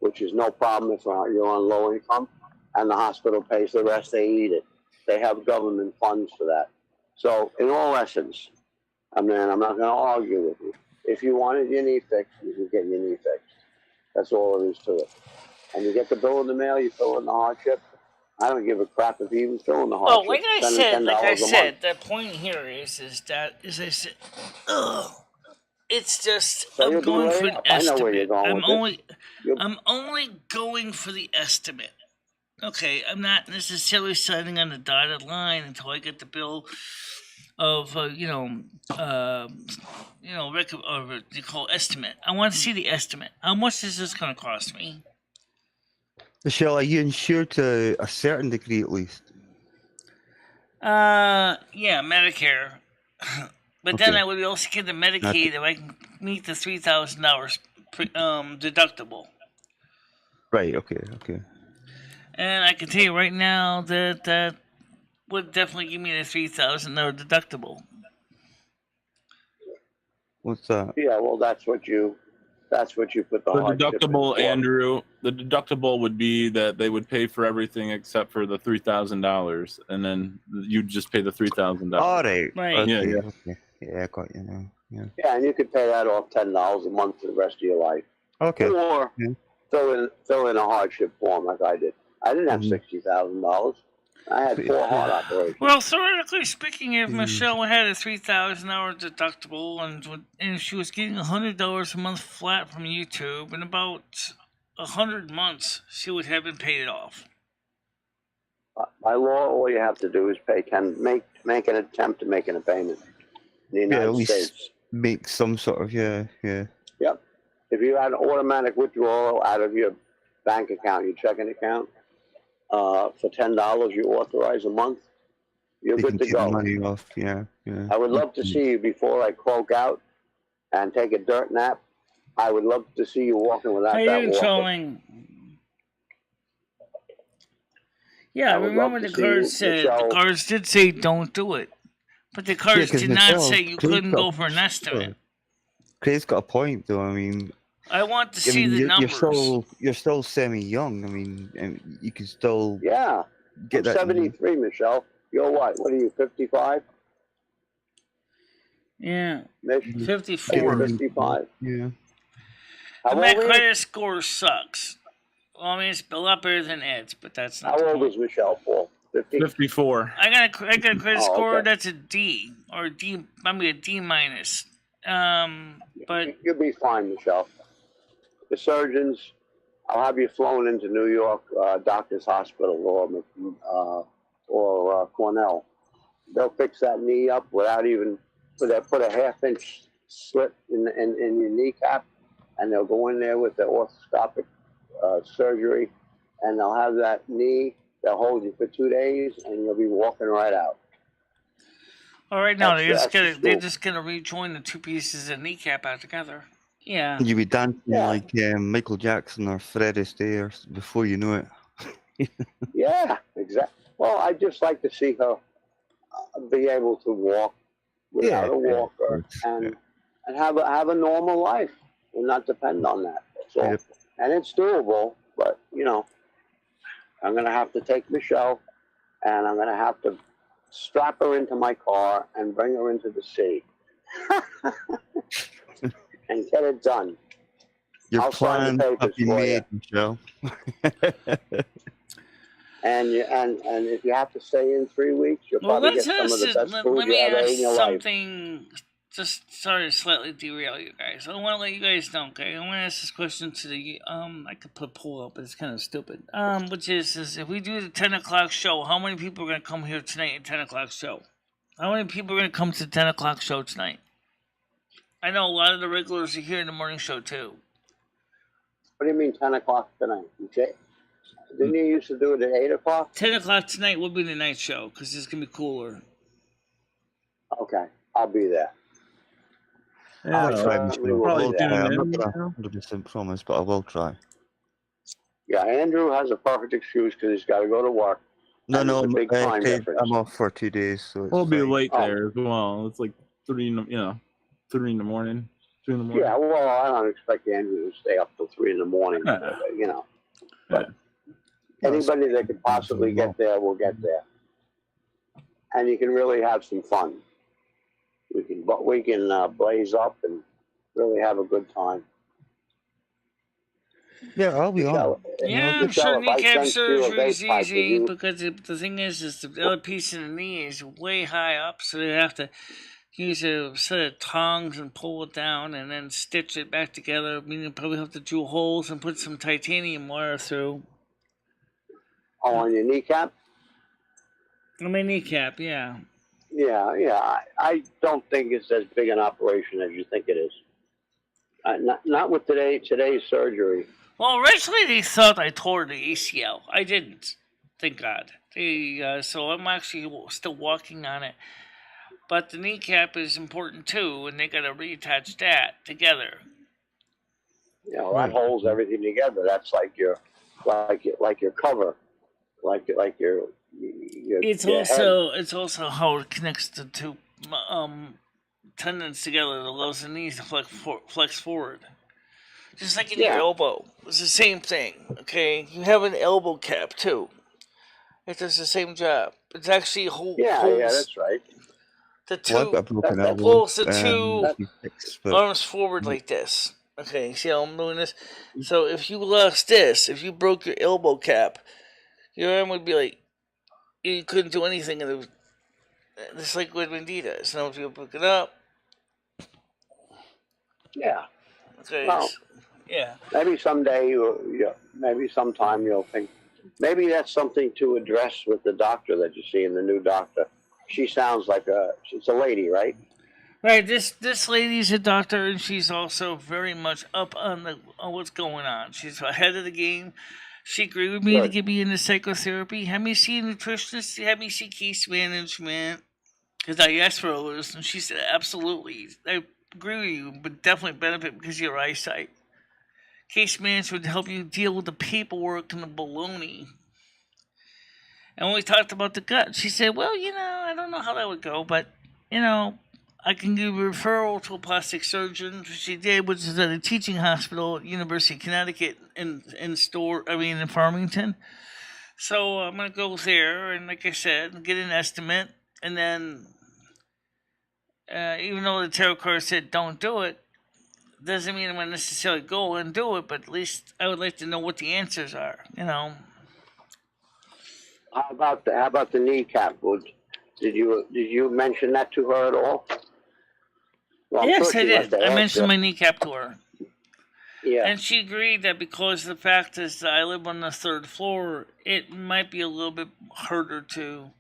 which is no problem if you're on low income, and the hospital pays the rest. They eat it. They have government funds for that. So, in all essence, I'm not going to argue with you. If you wanted your knee fixed, you can get your knee fixed. That's all there is to it. And you get the bill in the mail, you fill in the hardship. I don't give a crap if you even fill in the hardship.
Well, like I said, the point here is that I said, it's just I'm going for an estimate. I know where you're going I'm only going for the estimate. Okay, I'm not necessarily signing on the dotted line until I get the bill of what you call estimate. I want to see the estimate. How much is this going to cost me?
Michelle, are you insured to a certain degree at least?
Yeah, Medicare. But then I would also get the Medicaid if I can meet the $3,000 deductible.
Right. Okay.
And I can tell you right now that would definitely give me the $3,000 deductible.
What's that?
Yeah, well, that's what you put the
deductible, Andrew. The deductible would be that they would pay for everything except for the $3,000, and then you'd just pay the $3,000.
All right.
Okay.
Yeah, I got you now.
Yeah, and you could pay that off $10 a month for the rest of your life.
Okay.
Or fill in a hardship form like I did. I didn't have $60,000. I had 4 heart operations.
Well, theoretically speaking, if Michelle had a $3,000 deductible and she was getting $100 a month flat from YouTube, in about 100 months, she would have been paid it off.
By law, all you have to do is make an attempt to making a payment in the United States.
Make some sort of, yeah.
Yep. If you had an automatic withdrawal out of your bank account, your checking account, for $10 you authorize a month, you're good to go.
Money off. Yeah.
I would love to see you before I croak out and take a dirt nap. I would love to see you walking without that walker.
Trolling? Yeah, I remember the cards said, the cards did say don't do it. But the cards did not say you couldn't go for an estimate.
Craig's got a point, though. I mean,
I want to see the numbers.
You're still semi-young. I mean, you can still
get that. 73, Michelle. You're what? What are you, 55?
Yeah.
Mitch?
54.
55.
Yeah.
My credit score sucks. Well, I mean, it's a lot better than Ed's, but that's not.
How old is Michelle, Paul?
54.
I got a credit score that's a D or a D. Maybe a D minus. But
you'll be fine, Michelle. The surgeons, I'll have you flown into New York Doctors Hospital or Cornell. They'll fix that knee up without even put a half-inch slit in your kneecap, and they'll go in there with the orthoscopic surgery, and they'll have that knee. They'll hold you for 2 days, and you'll be walking right out.
All right, now they're just gonna rejoin the two pieces of kneecap out together. Yeah.
You'll be dancing like Michael Jackson or Fred Astaire before you know it.
Yeah, exactly. Well, I'd just like to see her be able to walk without a walker and have a normal life and not depend on that. That's all. Yep. And it's doable, but I'm going to have to take Michelle and I'm going to have to strap her into my car and bring her into the sea and get it done.
Your plan have been made, Michelle.
And if you have to stay in 3 weeks, you'll probably get some of the best food you ever ate in your life.
Just sorry to slightly derail you guys. I want to let you guys know, okay? I want to ask this question to the, I could put a poll up, but it's kind of stupid. Which is if we do the 10 o'clock show, how many people are going to come here tonight at 10 o'clock show? How many people are going to come to the 10 o'clock show tonight? I know a lot of the regulars are here in the morning show, too.
What do you mean 10 o'clock tonight? Didn't you used to do it at 8 o'clock?
10 o'clock tonight will be the night show, because it's going to be cooler.
Okay, I'll be there.
Yeah, I'll try. I'm not going to 100% promise, but I will try.
Yeah, Andrew has a perfect excuse because he's got to go to work.
No, I'm off for 2 days, so
we'll be late there as well. It's like 3 in the morning. 2 in the morning.
Yeah, well, I don't expect Andrew to stay up till 3 in the morning. But anybody that could possibly get there will get there, and you can really have some fun. We can blaze up and really have a good time.
Yeah, I'll be on.
Yeah, I'm sure kneecap surgery is easy because the thing is the other piece of the knee is way high up, so they have to use a set of tongs and pull it down and then stitch it back together. I mean, you probably have to drill holes and put some titanium wire through.
Oh, on your kneecap?
On my kneecap, yeah.
Yeah. I don't think it's as big an operation as you think it is. Not with today's surgery.
Well, originally they thought I tore the ACL. I didn't, thank God. So I'm actually still walking on it. But the kneecap is important too, and they got to reattach that together.
That holds everything together. That's like your cover, like your
It's also how it connects the two tendons together that allows the knees to flex forward. Just like in your elbow. It's the same thing, okay? You have an elbow cap, too. It does the same job. It's actually holds...
Yeah, that's right.
The two... That pulls the two arms forward like this. Okay, see how I'm doing this? So if you lost this, if you broke your elbow cap, your arm would be like you couldn't do anything, and it was just like what Wendy does. No people pick it up.
Yeah.
Okay.
Well,
yeah.
Maybe someday, maybe sometime you'll think, maybe that's something to address with the doctor that you see in the new doctor. She sounds like it's a lady, right?
Right. This lady's a doctor, and she's also very much up on what's going on. She's ahead of the game. She agreed with me to get me into psychotherapy. Have me see a nutritionist. Have me see case management. Because I asked for a list, and she said, absolutely. I agree with you, but definitely benefit because of your eyesight. Case management would help you deal with the paperwork and the baloney. And when we talked about the gut, she said, well, I don't know how that would go, but, I can give a referral to a plastic surgeon, which she did, which is at a teaching hospital at University of Connecticut in Farmington. So I'm going to go there, and like I said, get an estimate, and then, even though the tarot card said don't do it, doesn't mean I'm going to necessarily go and do it, but at least I would like to know what the answers are,
How about the kneecap? Did you mention that to her at all? Well,
yes, I did. I mentioned my kneecap to her.
Yeah.
And she agreed that because the fact is that I live on the 3rd floor, it might be a little bit harder to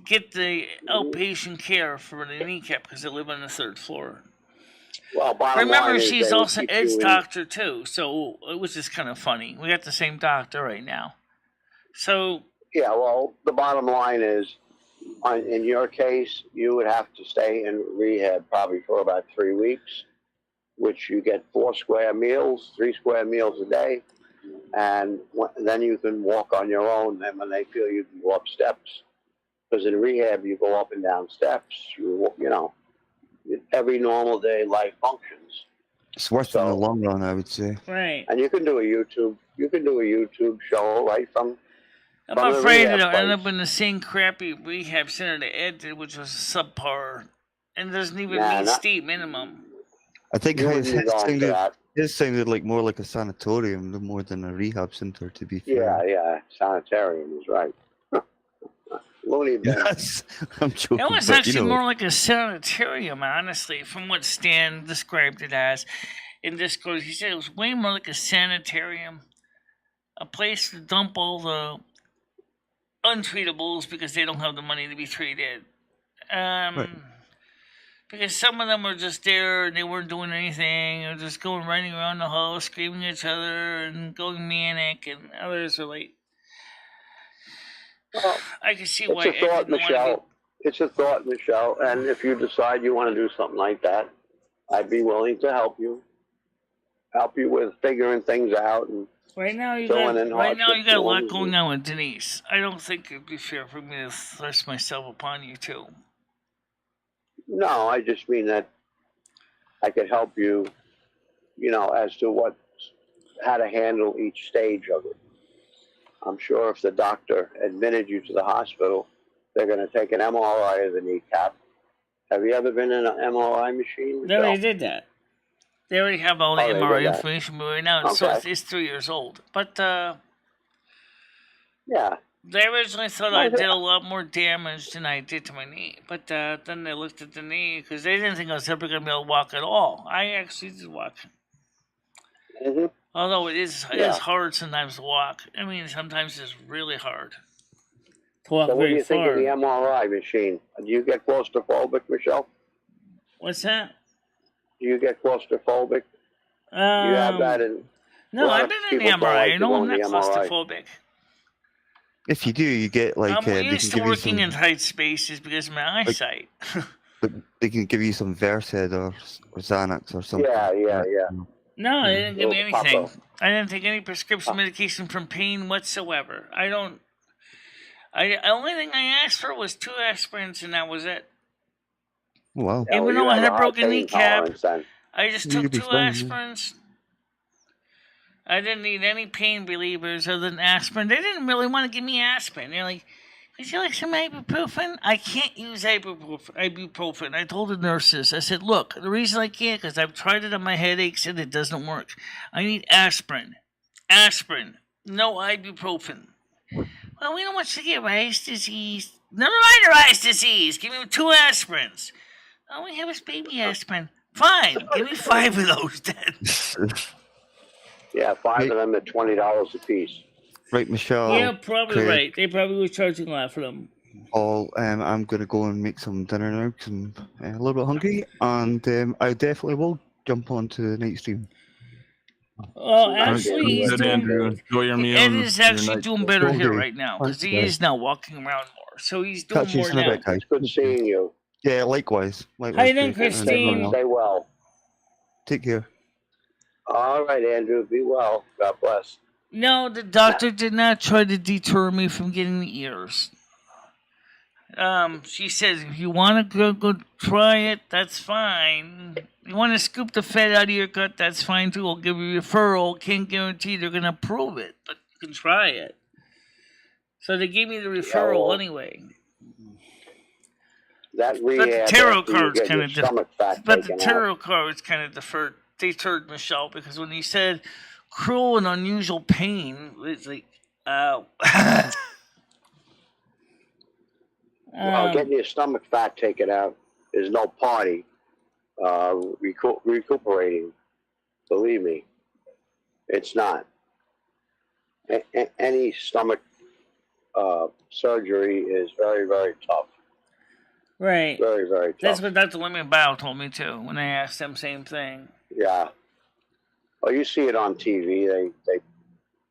get the outpatient care for the kneecap because I live on the 3rd floor.
Well,
remember, she's also Ed's doctor too, so it was just kind of funny. We got the same doctor right now. So
yeah, well, the bottom line is, in your case, you would have to stay in rehab probably for about 3 weeks, which you get 4 square meals, 3 square meals a day, and then you can walk on your own. And when they feel you can go up steps, because in rehab you go up and down steps, every normal day life functions.
It's worth it in the long run, I would say.
Right.
And you can do a YouTube show right from.
I'm afraid that I'll end up in the same crappy rehab center that Ed did, which was subpar, and doesn't even meet state minimum.
I think his sounded like more like a sanatorium more than a rehab center, to be fair.
Yeah, sanitarium is right.
Yes, I'm joking.
It was actually more like a sanitarium, honestly, from what Stan described it as. In Discord, he said it was way more like a sanitarium, a place to dump all the untreatables because they don't have the money to be treated. Right. Because some of them were just there and they weren't doing anything, or just running around the house, screaming at each other and going manic, and others are like. Well, I can see why.
It's a thought, Michelle. It's a thought, Michelle. And if you decide you want to do something like that, I'd be willing to help you with figuring things out. And
right now, you got a lot going on with Denise. I don't think it'd be fair for me to thrust myself upon you too.
No, I just mean that I could help you, as to how to handle each stage of it. I'm sure if the doctor admitted you to the hospital, they're going to take an MRI of the kneecap. Have you ever been in an MRI machine?
They already did that. They already have all the MRI information, but right now it's 3 years old. But,
yeah.
They originally thought I did a lot more damage than I did to my knee. But then they looked at the knee because they didn't think I was ever going to be able to walk at all. I actually did walk.
Mm-hmm.
Although it is hard sometimes to walk. I mean, sometimes it's really hard to walk very far.
So what do you think of the MRI machine? Do you get claustrophobic, Michelle?
What's that?
Do you get claustrophobic? Do you have that in...
No, I've been in the MRI. No, I'm not claustrophobic.
If you do, you get like...
I'm used to working in tight spaces because of my eyesight.
They can give you some Versed or Xanax or something.
Yeah.
No, they didn't give me anything. I didn't take any prescription medication from pain whatsoever. The only thing I asked for was 2 aspirins, and that was it.
Wow.
Even though I had a broken kneecap, I just took 2 aspirins. I didn't need any pain relievers other than aspirin. They didn't really want to give me aspirin. They're like, would you like some ibuprofen? I can't use ibuprofen. I told the nurses, I said, look, the reason I can't because I've tried it on my headaches and it doesn't work. I need aspirin. Aspirin. No ibuprofen. Well, we don't want you to get rice disease. Never mind the rice disease. Give me 2 aspirins. All we have is baby aspirin. Fine. Give me 5 of those then.
Yeah, 5 of them at $20 a piece.
Right, Michelle.
Yeah, probably
Craig,
right. They probably were charging a lot for them.
Paul, I'm going to go and make some dinner now because I'm a little bit hungry, and I definitely will jump onto the night stream.
Oh, actually, he's
Good,
doing.
Andrew. Enjoy your meal.
Ed
and
is
your
actually
night
doing
shift.
better
Will
here
do.
right now because
Thanks,
he
guys.
is now walking around more. So he's doing
Catch you
more
in a
now.
bit, guys.
It's good seeing you.
Yeah, likewise.
How you doing,
Craig, and
Christine?
everyone else.
Stay well.
Take care.
All right, Andrew. Be well. God bless.
No, the doctor did not try to deter me from getting the ears. She says if you want to go try it, that's fine. You want to scoop the fat out of your gut, that's fine too. I'll give you a referral. Can't guarantee they're gonna approve it, but you can try it. So they gave me the referral anyway.
That
But the
rehab
tarot
after you
cards
get
kind
your
of
stomach fat
but the
taken
tarot
out.
cards kind of deterred Michelle because when he said cruel and unusual pain, it's like, oh.
Well, getting your stomach fat taken out is no party. Recuperating, believe me, it's not. Any stomach surgery is very, very tough.
Right.
Very, very tough.
That's what Dr. Lemmy Bao told me too when I asked him same thing.
Yeah. Well, you see it on TV.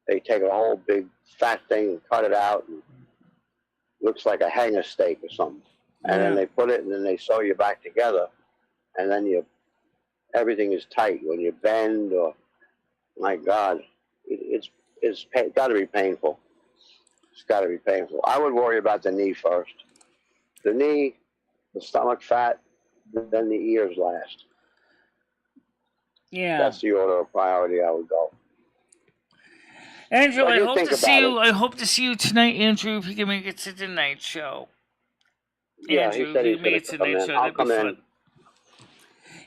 They take a whole big fat thing and cut it out, and looks like a hanger steak or something. And then they put it, and then they sew you back together, and then everything is tight when you bend. Or my God, it's got to be painful. It's got to be painful. I would worry about the knee first. The knee, the stomach fat, then the ears last.
Yeah.
That's the order of priority I would go.
Andrew,
What do
I
you
hope
think
to see
about
you. I hope to see you tonight, Andrew. If you can make it to the night show.
Yeah,
Andrew,
he said
if
he's
you
going
make it
to
to
come
the night
in.
show,
I'll
that'd be
come in.
fun.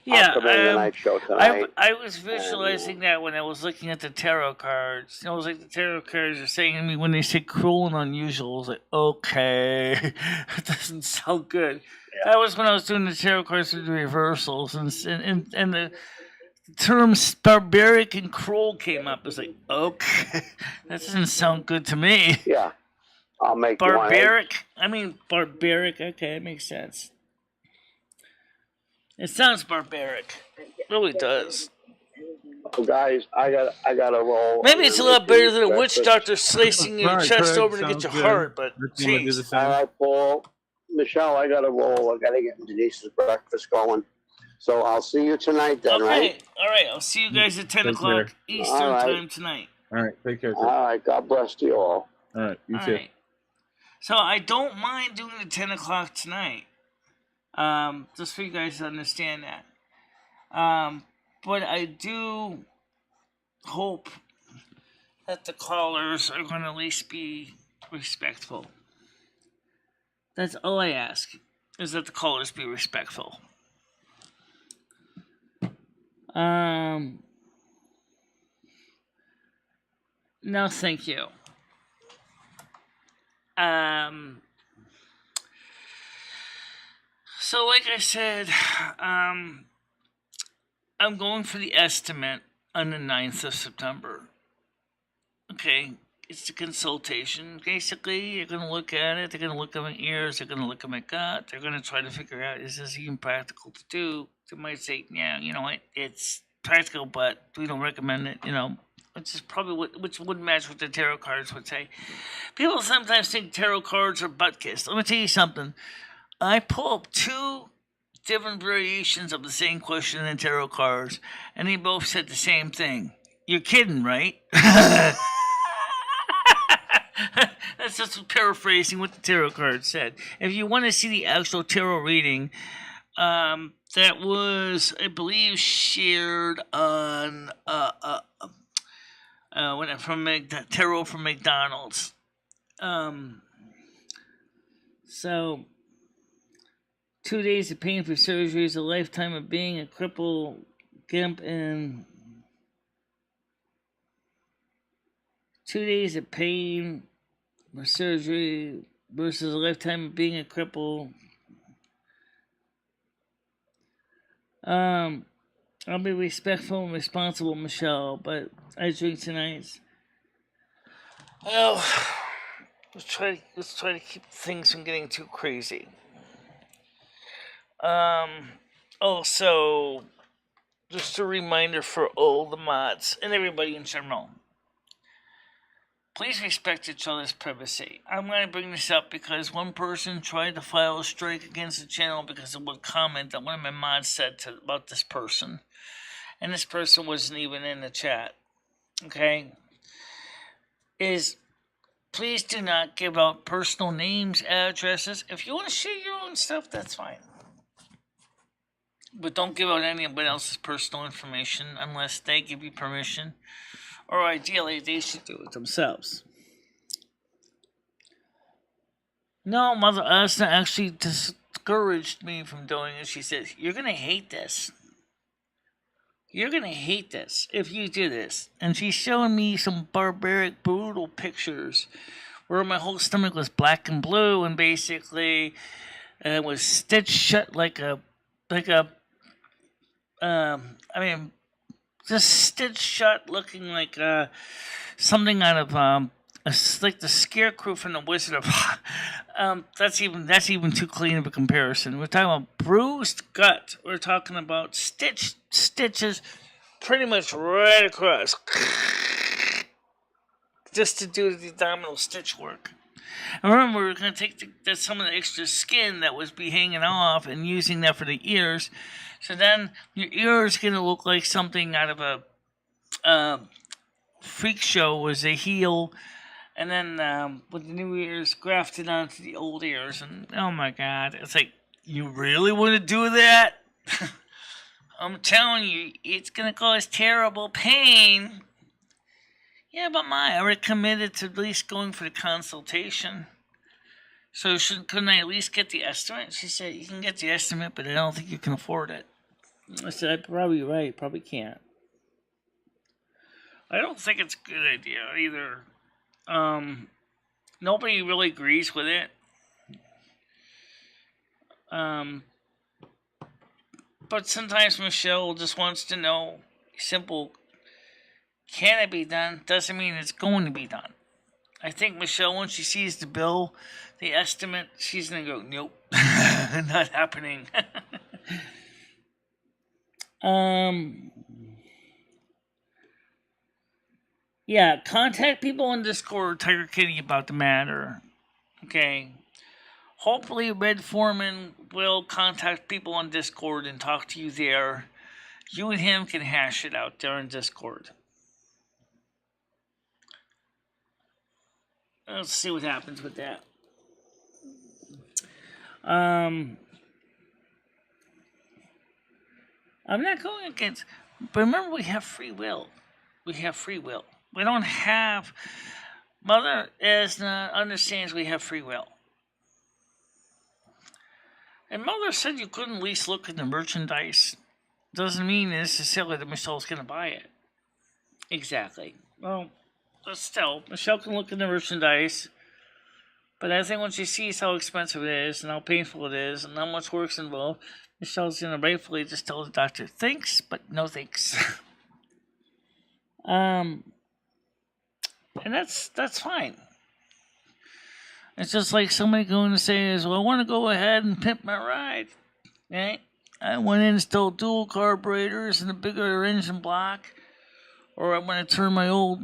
Yeah,
I'll come in the night show tonight.
I was visualizing that when I was looking at the tarot cards. I was like, the tarot cards are saying to me when they say cruel and unusual. I was like, okay, it doesn't sound good. That was when I was doing the tarot cards with the reversals, and the terms barbaric and cruel came up. It's like, okay, that doesn't sound good to me.
Yeah, I'll make
barbaric. Barbaric. Okay, it makes sense. It sounds barbaric. It really does.
Oh, guys, I got a roll.
Maybe it's a lot better than a witch doctor slicing your chest
Craig,
over to get your heart, but jeez.
All right, Paul. Michelle, I got a roll. I got to get Denise's breakfast going. So I'll see you tonight then, right?
All right. I'll see you guys at 10 o'clock Eastern time tonight.
All right, take care.
All right, God bless you all.
All right, you too.
Right. So I don't mind doing the 10 o'clock tonight. Just for you guys to understand that. But I do hope that the callers are going to at least be respectful. That's all I ask, is that the callers be respectful. No, thank you. So like I said, I'm going for the estimate on the 9th of September. Okay, it's a consultation. Basically, you're going to look at it, they're going to look at my ears, they're going to look at my gut, they're going to try to figure out, is this even practical to do? They might say, yeah, you know what, it's practical, but we don't recommend it, which is probably which wouldn't match what the tarot cards would say. People sometimes think tarot cards are butt kissed. Let me tell you something. I pull up 2 different variations of the same question in tarot cards, and they both said the same thing. You're kidding, right? That's just paraphrasing what the tarot card said. If you want to see the actual tarot reading, that was, I believe, shared on from Tarot from McDonald's. So 2 days of pain for surgery is a lifetime of being a cripple, gimp, and 2 days of pain for surgery versus a lifetime of being a cripple. I'll be respectful and responsible, Michelle, but I drink tonight. Well, let's try to keep things from getting too crazy. Also, just a reminder for all the mods and everybody in general. Please respect each other's privacy. I'm going to bring this up because one person tried to file a strike against the channel because of one comment that one of my mods said about this person. And this person wasn't even in the chat. Okay? Please do not give out personal names, addresses. If you want to share your own stuff, that's fine. But don't give out anybody else's personal information unless they give you permission. Or ideally, they should do it themselves. No, Mother Asna actually discouraged me from doing it. She said, "You're going to hate this. You're going to hate this if you do this." And she's showing me some barbaric, brutal pictures where my whole stomach was black and blue and basically it was stitched shut just stitched shut, looking like something out of like the Scarecrow from the Wizard of that's even too clean of a comparison. We're talking about bruised gut. We're talking about stitches pretty much right across, just to do the abdominal stitch work. And remember, we were going to take some of the extra skin that was be hanging off and using that for the ears. So then your ear is going to look like something out of a freak show was a heel, and then with the new ears grafted onto the old ears. And oh my God, it's like, you really want to do that? I'm telling you, it's going to cause terrible pain. Yeah, but I already committed to at least going for the consultation. So couldn't I at least get the estimate? She said, "You can get the estimate, but I don't think you can afford it." I said, "I'm probably right. Probably can't." I don't think it's a good idea either. Nobody really agrees with it. But sometimes Michelle just wants to know, simple, can it be done? Doesn't mean it's going to be done. I think Michelle, when she sees the bill, the estimate, she's going to go, "Nope, not happening." Yeah, contact people on Discord, Tiger Kitty, about the matter. Okay. Hopefully, Red Foreman will contact people on Discord and talk to you there. You and him can hash it out there on Discord. Let's see what happens with that. I'm not going against, but remember, we have free will. We have free will. We don't have. Mother Asna understands we have free will. And Mother said you couldn't at least look at the merchandise. Doesn't mean necessarily that Michelle's going to buy it. Exactly. Well, but still, Michelle can look at the merchandise. But I think when she sees how expensive it is and how painful it is and how much work's involved, Michelle's going to rightfully just tell the doctor, "Thanks, but no thanks." And that's fine. It's just like somebody going to say "Well, I want to go ahead and pimp my ride." Right? I want to install dual carburetors and a bigger engine block. Or I want to turn my old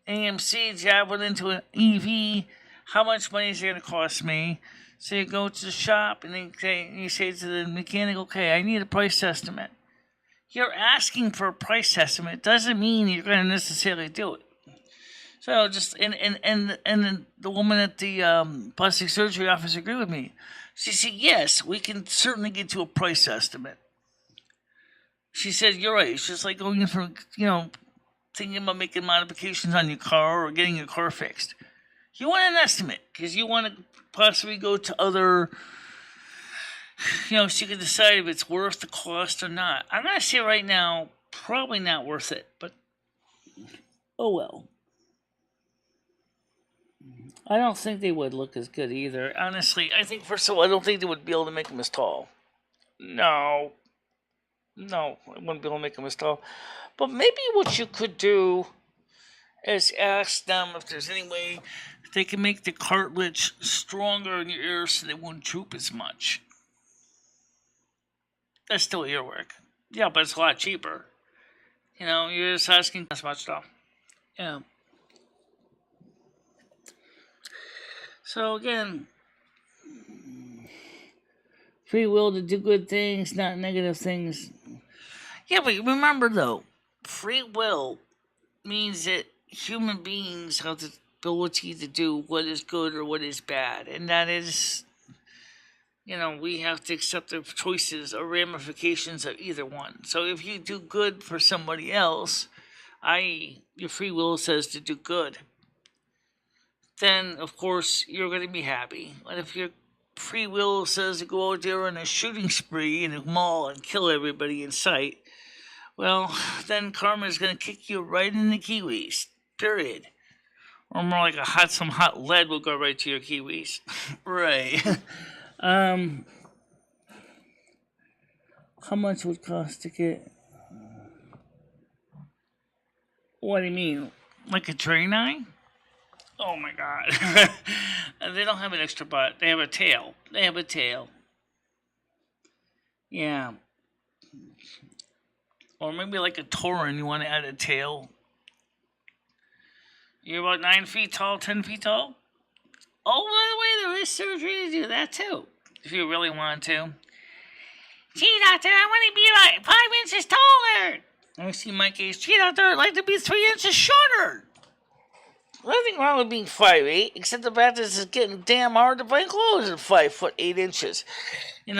AMC Javelin into an EV. How much money is it going to cost me? So you go to the shop and you say to the mechanic, "Okay, I need a price estimate." You're asking for a price estimate. Doesn't mean you're going to necessarily do it. So just and the woman at the plastic surgery office agreed with me. She said, "Yes, we can certainly get to a price estimate." She said, "You're right. It's just like going in for, thinking about making modifications on your car or getting your car fixed. You want an estimate because you want to possibly go to other, so you can decide if it's worth the cost or not." I'm going to say right now, probably not worth it, but oh well. I don't think they would look as good either. Honestly, I think, first of all, I don't think they would be able to make them as tall. No, I wouldn't be able to make them as tall. But maybe what you could do is ask them if there's any way they can make the cartilage stronger in your ears so they won't droop as much. That's still earwork. Yeah, but it's a lot cheaper. You're just asking as much stuff. Yeah. So again, free will to do good things, not negative things. Yeah, but remember though, free will means that human beings have the ability to do what is good or what is bad, and that is, we have to accept the choices or ramifications of either one. So if you do good for somebody else, i.e., your free will says to do good, then of course you're going to be happy. But if your free will says to go out there on a shooting spree in a mall and kill everybody in sight, well, then karma is going to kick you right in the kiwis. Period. Or more like some hot lead will go right to your kiwis. Right. How much would it cost to get? What do you mean? Like a train eye? Oh my god. They don't have an extra butt. They have a tail. Yeah. Or maybe like a tauren, you want to add a tail. You're about 9 feet tall, 10 feet tall? Oh, by the way, there is surgery to do that too, if you really want to. Gee, doctor, I want to be like 5 inches taller. I see my case. Gee, doctor, I'd like to be 3 inches shorter. Nothing wrong with being 5'8", except the fact that it's getting damn hard to find clothes at 5 foot 8 inches. You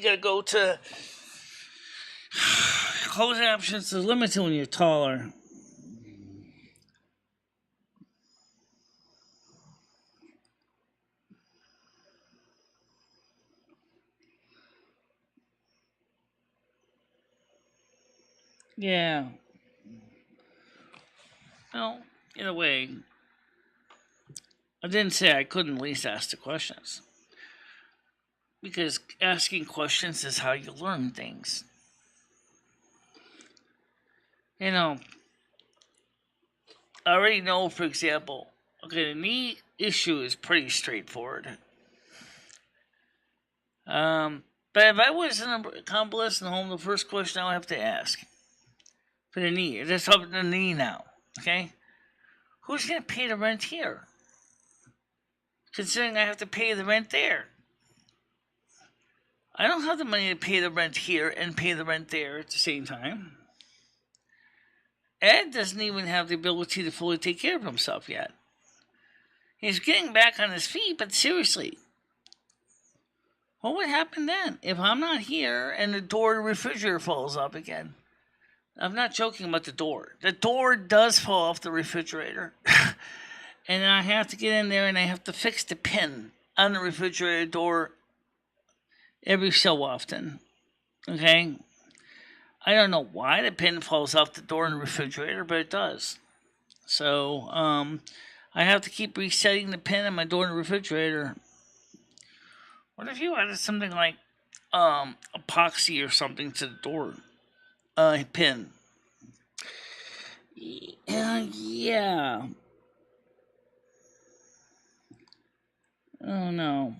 gotta go to clothing options is limited when you're taller. Yeah. Well, in a way, I didn't say I couldn't at least ask the questions. Because asking questions is how you learn things. I already know, for example, okay, the knee issue is pretty straightforward. But if I was in a convalescent home, the first question I would have to ask for the knee, just up the knee now, okay? Who's going to pay the rent here? Considering I have to pay the rent there. I don't have the money to pay the rent here and pay the rent there at the same time. Ed doesn't even have the ability to fully take care of himself yet. He's getting back on his feet, but seriously, what would happen then if I'm not here and the door of the refrigerator falls up again? I'm not joking about the door. The door does fall off the refrigerator. And I have to get in there and I have to fix the pin on the refrigerator door every so often. Okay? I don't know why the pin falls off the door in the refrigerator, but it does. So, I have to keep resetting the pin on my door in the refrigerator. What if you added something like epoxy or something to the door pin? Yeah. Oh no.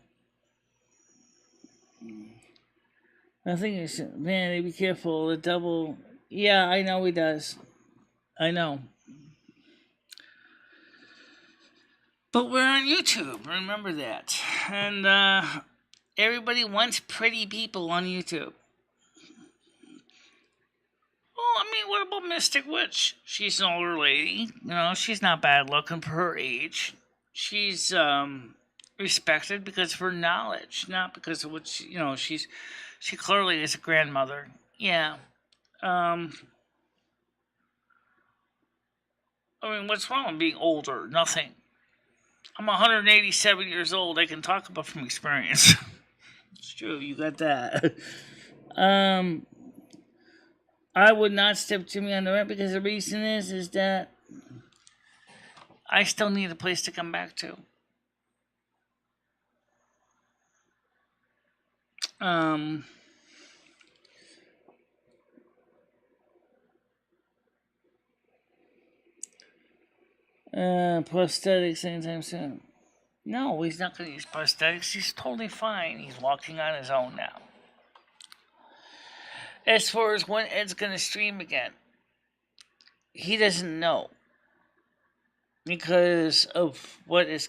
I think it's, man, be careful. The devil. Yeah, I know he does. I know. But we're on YouTube. Remember that. And everybody wants pretty people on YouTube. Well, I mean, what about Mystic Witch? She's an older lady. She's not bad looking for her age. She's respected because of her knowledge, not because of what she clearly is a grandmother. Yeah. I mean, what's wrong with being older? Nothing. I'm 187 years old. I can talk about from experience. It's true. You got that. I would not step Jimmy on the rent because the reason is that I still need a place to come back to. Prosthetics anytime soon. No, he's not going to use prosthetics. He's totally fine. He's walking on his own now. As far as when Ed's going to stream again, he doesn't know. Because of what has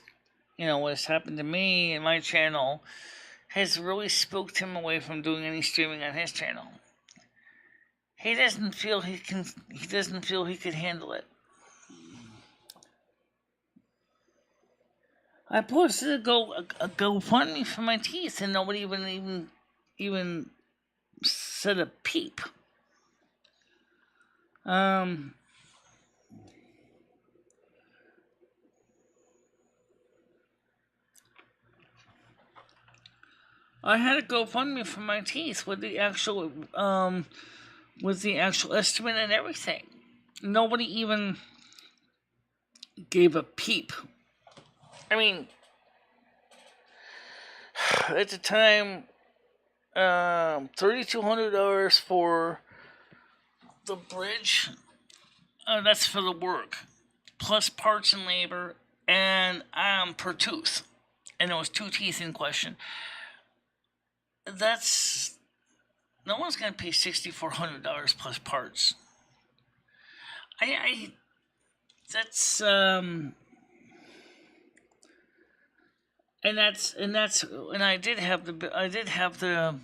happened to me and my channel has really spooked him away from doing any streaming on his channel. He doesn't feel he could handle it. I posted a GoFundMe for my teeth, and nobody even said a peep. I had a GoFundMe for my teeth with the actual estimate and everything. Nobody even gave a peep. I mean, at the time, $3,200 for the bridge. That's for the work, plus parts and labor, and per tooth, and there was 2 teeth in question. That's no one's gonna pay $6,400 plus parts. And I did have the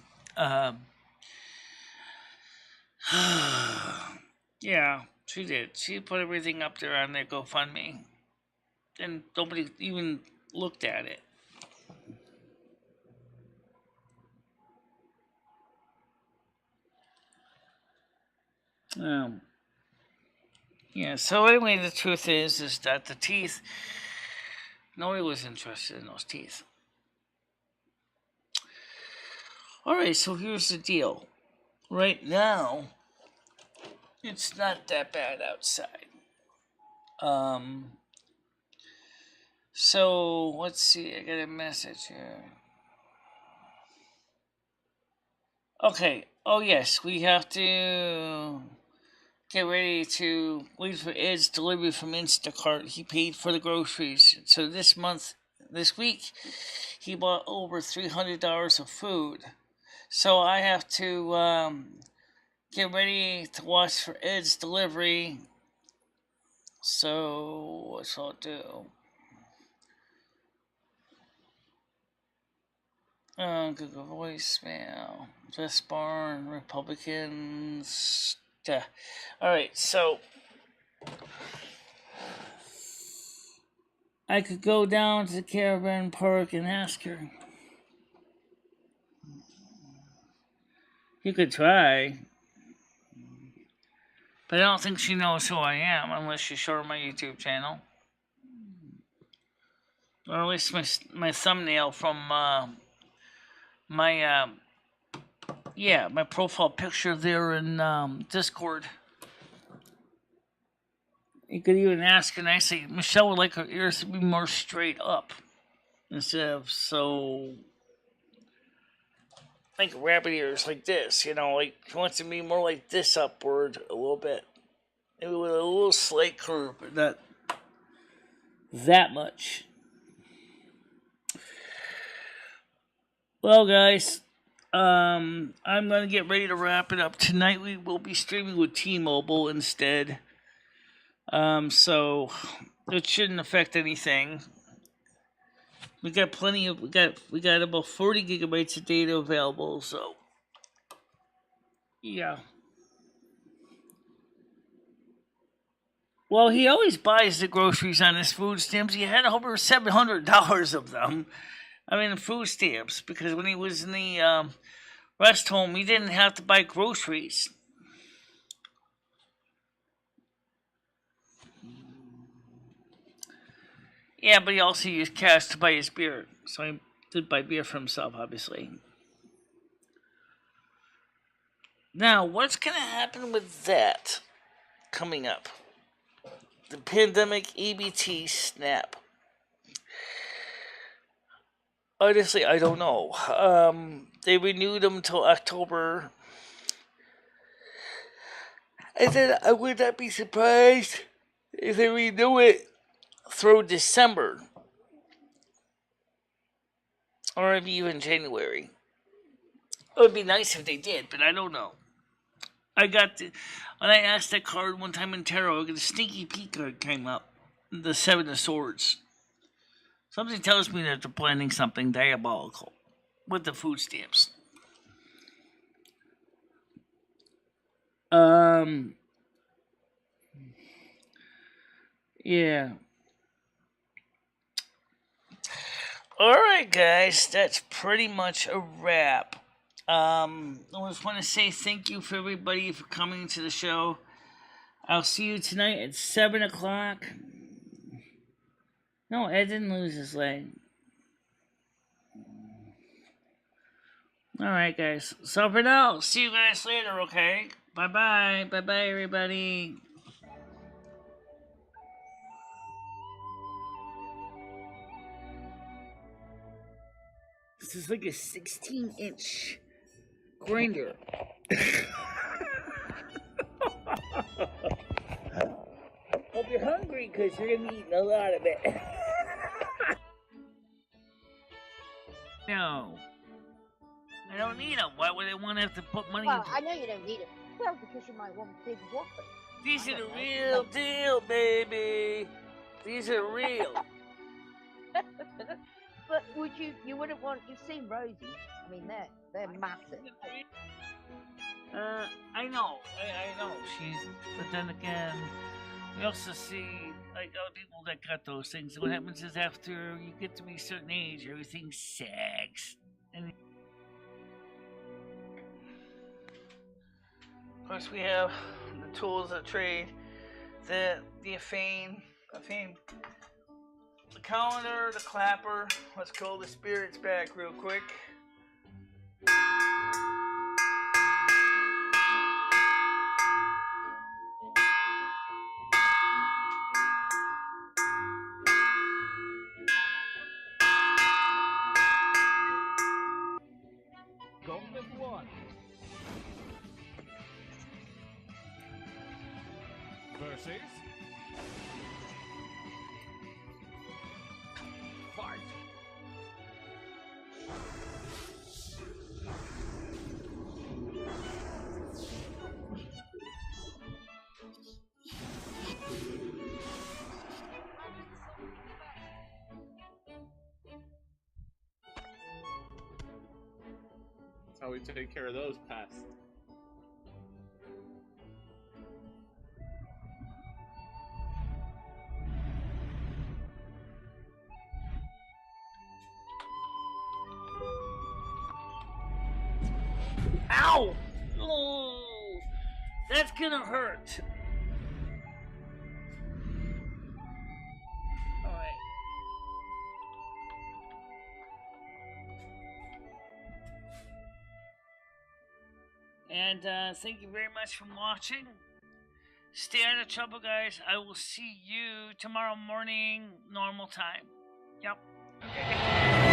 yeah, she did. She put everything up there on their GoFundMe, and nobody even looked at it. Yeah, so anyway, the truth is that the teeth, nobody was interested in those teeth. Alright, so here's the deal. Right now, it's not that bad outside. So, let's see, I got a message here. Okay, oh yes, we have to get ready to wait for Ed's delivery from Instacart. He paid for the groceries. So this week, he bought over $300 of food. So I have to get ready to watch for Ed's delivery. So what shall I do? Google voicemail. Just Barn, Republicans. Alright, so I could go down to the caravan park and ask her. You could try. But I don't think she knows who I am unless you show her my YouTube channel. Or at least my thumbnail from my profile picture there in Discord. You could even ask her nicely. Michelle would like her ears to be more straight up instead of so like rabbit ears like this, like she wants to be more like this upward a little bit. Maybe with a little slight curve, but not that much. Well, guys, I'm going to get ready to wrap it up. Tonight we will be streaming with T-Mobile instead. So it shouldn't affect anything. We got we got about 40 gigabytes of data available, so yeah. Well, he always buys the groceries on his food stamps. He had over $700 of them. I mean, food stamps, because when he was in the rest home, he didn't have to buy groceries. Yeah, but he also used cash to buy his beer. So he did buy beer for himself, obviously. Now, what's going to happen with that coming up? the pandemic EBT snap. Honestly, I don't know. They renewed them until October. And then I would not be surprised if they renew it through December. Or maybe even January. It would be nice if they did, but I don't know. When I asked that card one time in tarot, the sneaky peek card came up. The Seven of Swords. Something tells me that they're planning something diabolical with the food stamps. Yeah. Alright, guys, that's pretty much a wrap. I just want to say thank you for everybody for coming to the show. I'll see you tonight at 7 o'clock. No, Ed didn't lose his leg. Alright, guys. So for now, see you guys later, okay? Bye-bye. Bye-bye, everybody. This is like a 16-inch grinder. Hope you're hungry because you're going to be eating a lot of it. No. I don't need them. Why would I want to have to put money
Well,
into
I know you don't need it. Well, because you might want big whoppers.
These are the real deal, baby. These are real.
But you wouldn't want, you've seen Rosie. I mean, they're massive.
I know. I know. But then again, we also see, like, other people that got those things. What happens is after you get to be a certain age, everything sags. And of course, we have the tools of trade, the fame, the calendar, the clapper. Let's call the spirits back real quick.
Golden one. Versus. Fight.
That's how we take care of those pests.
Ow! Oh, that's gonna hurt. Alright. And thank you very much for watching. Stay out of trouble, guys. I will see you tomorrow morning, normal time. Yep. Okay.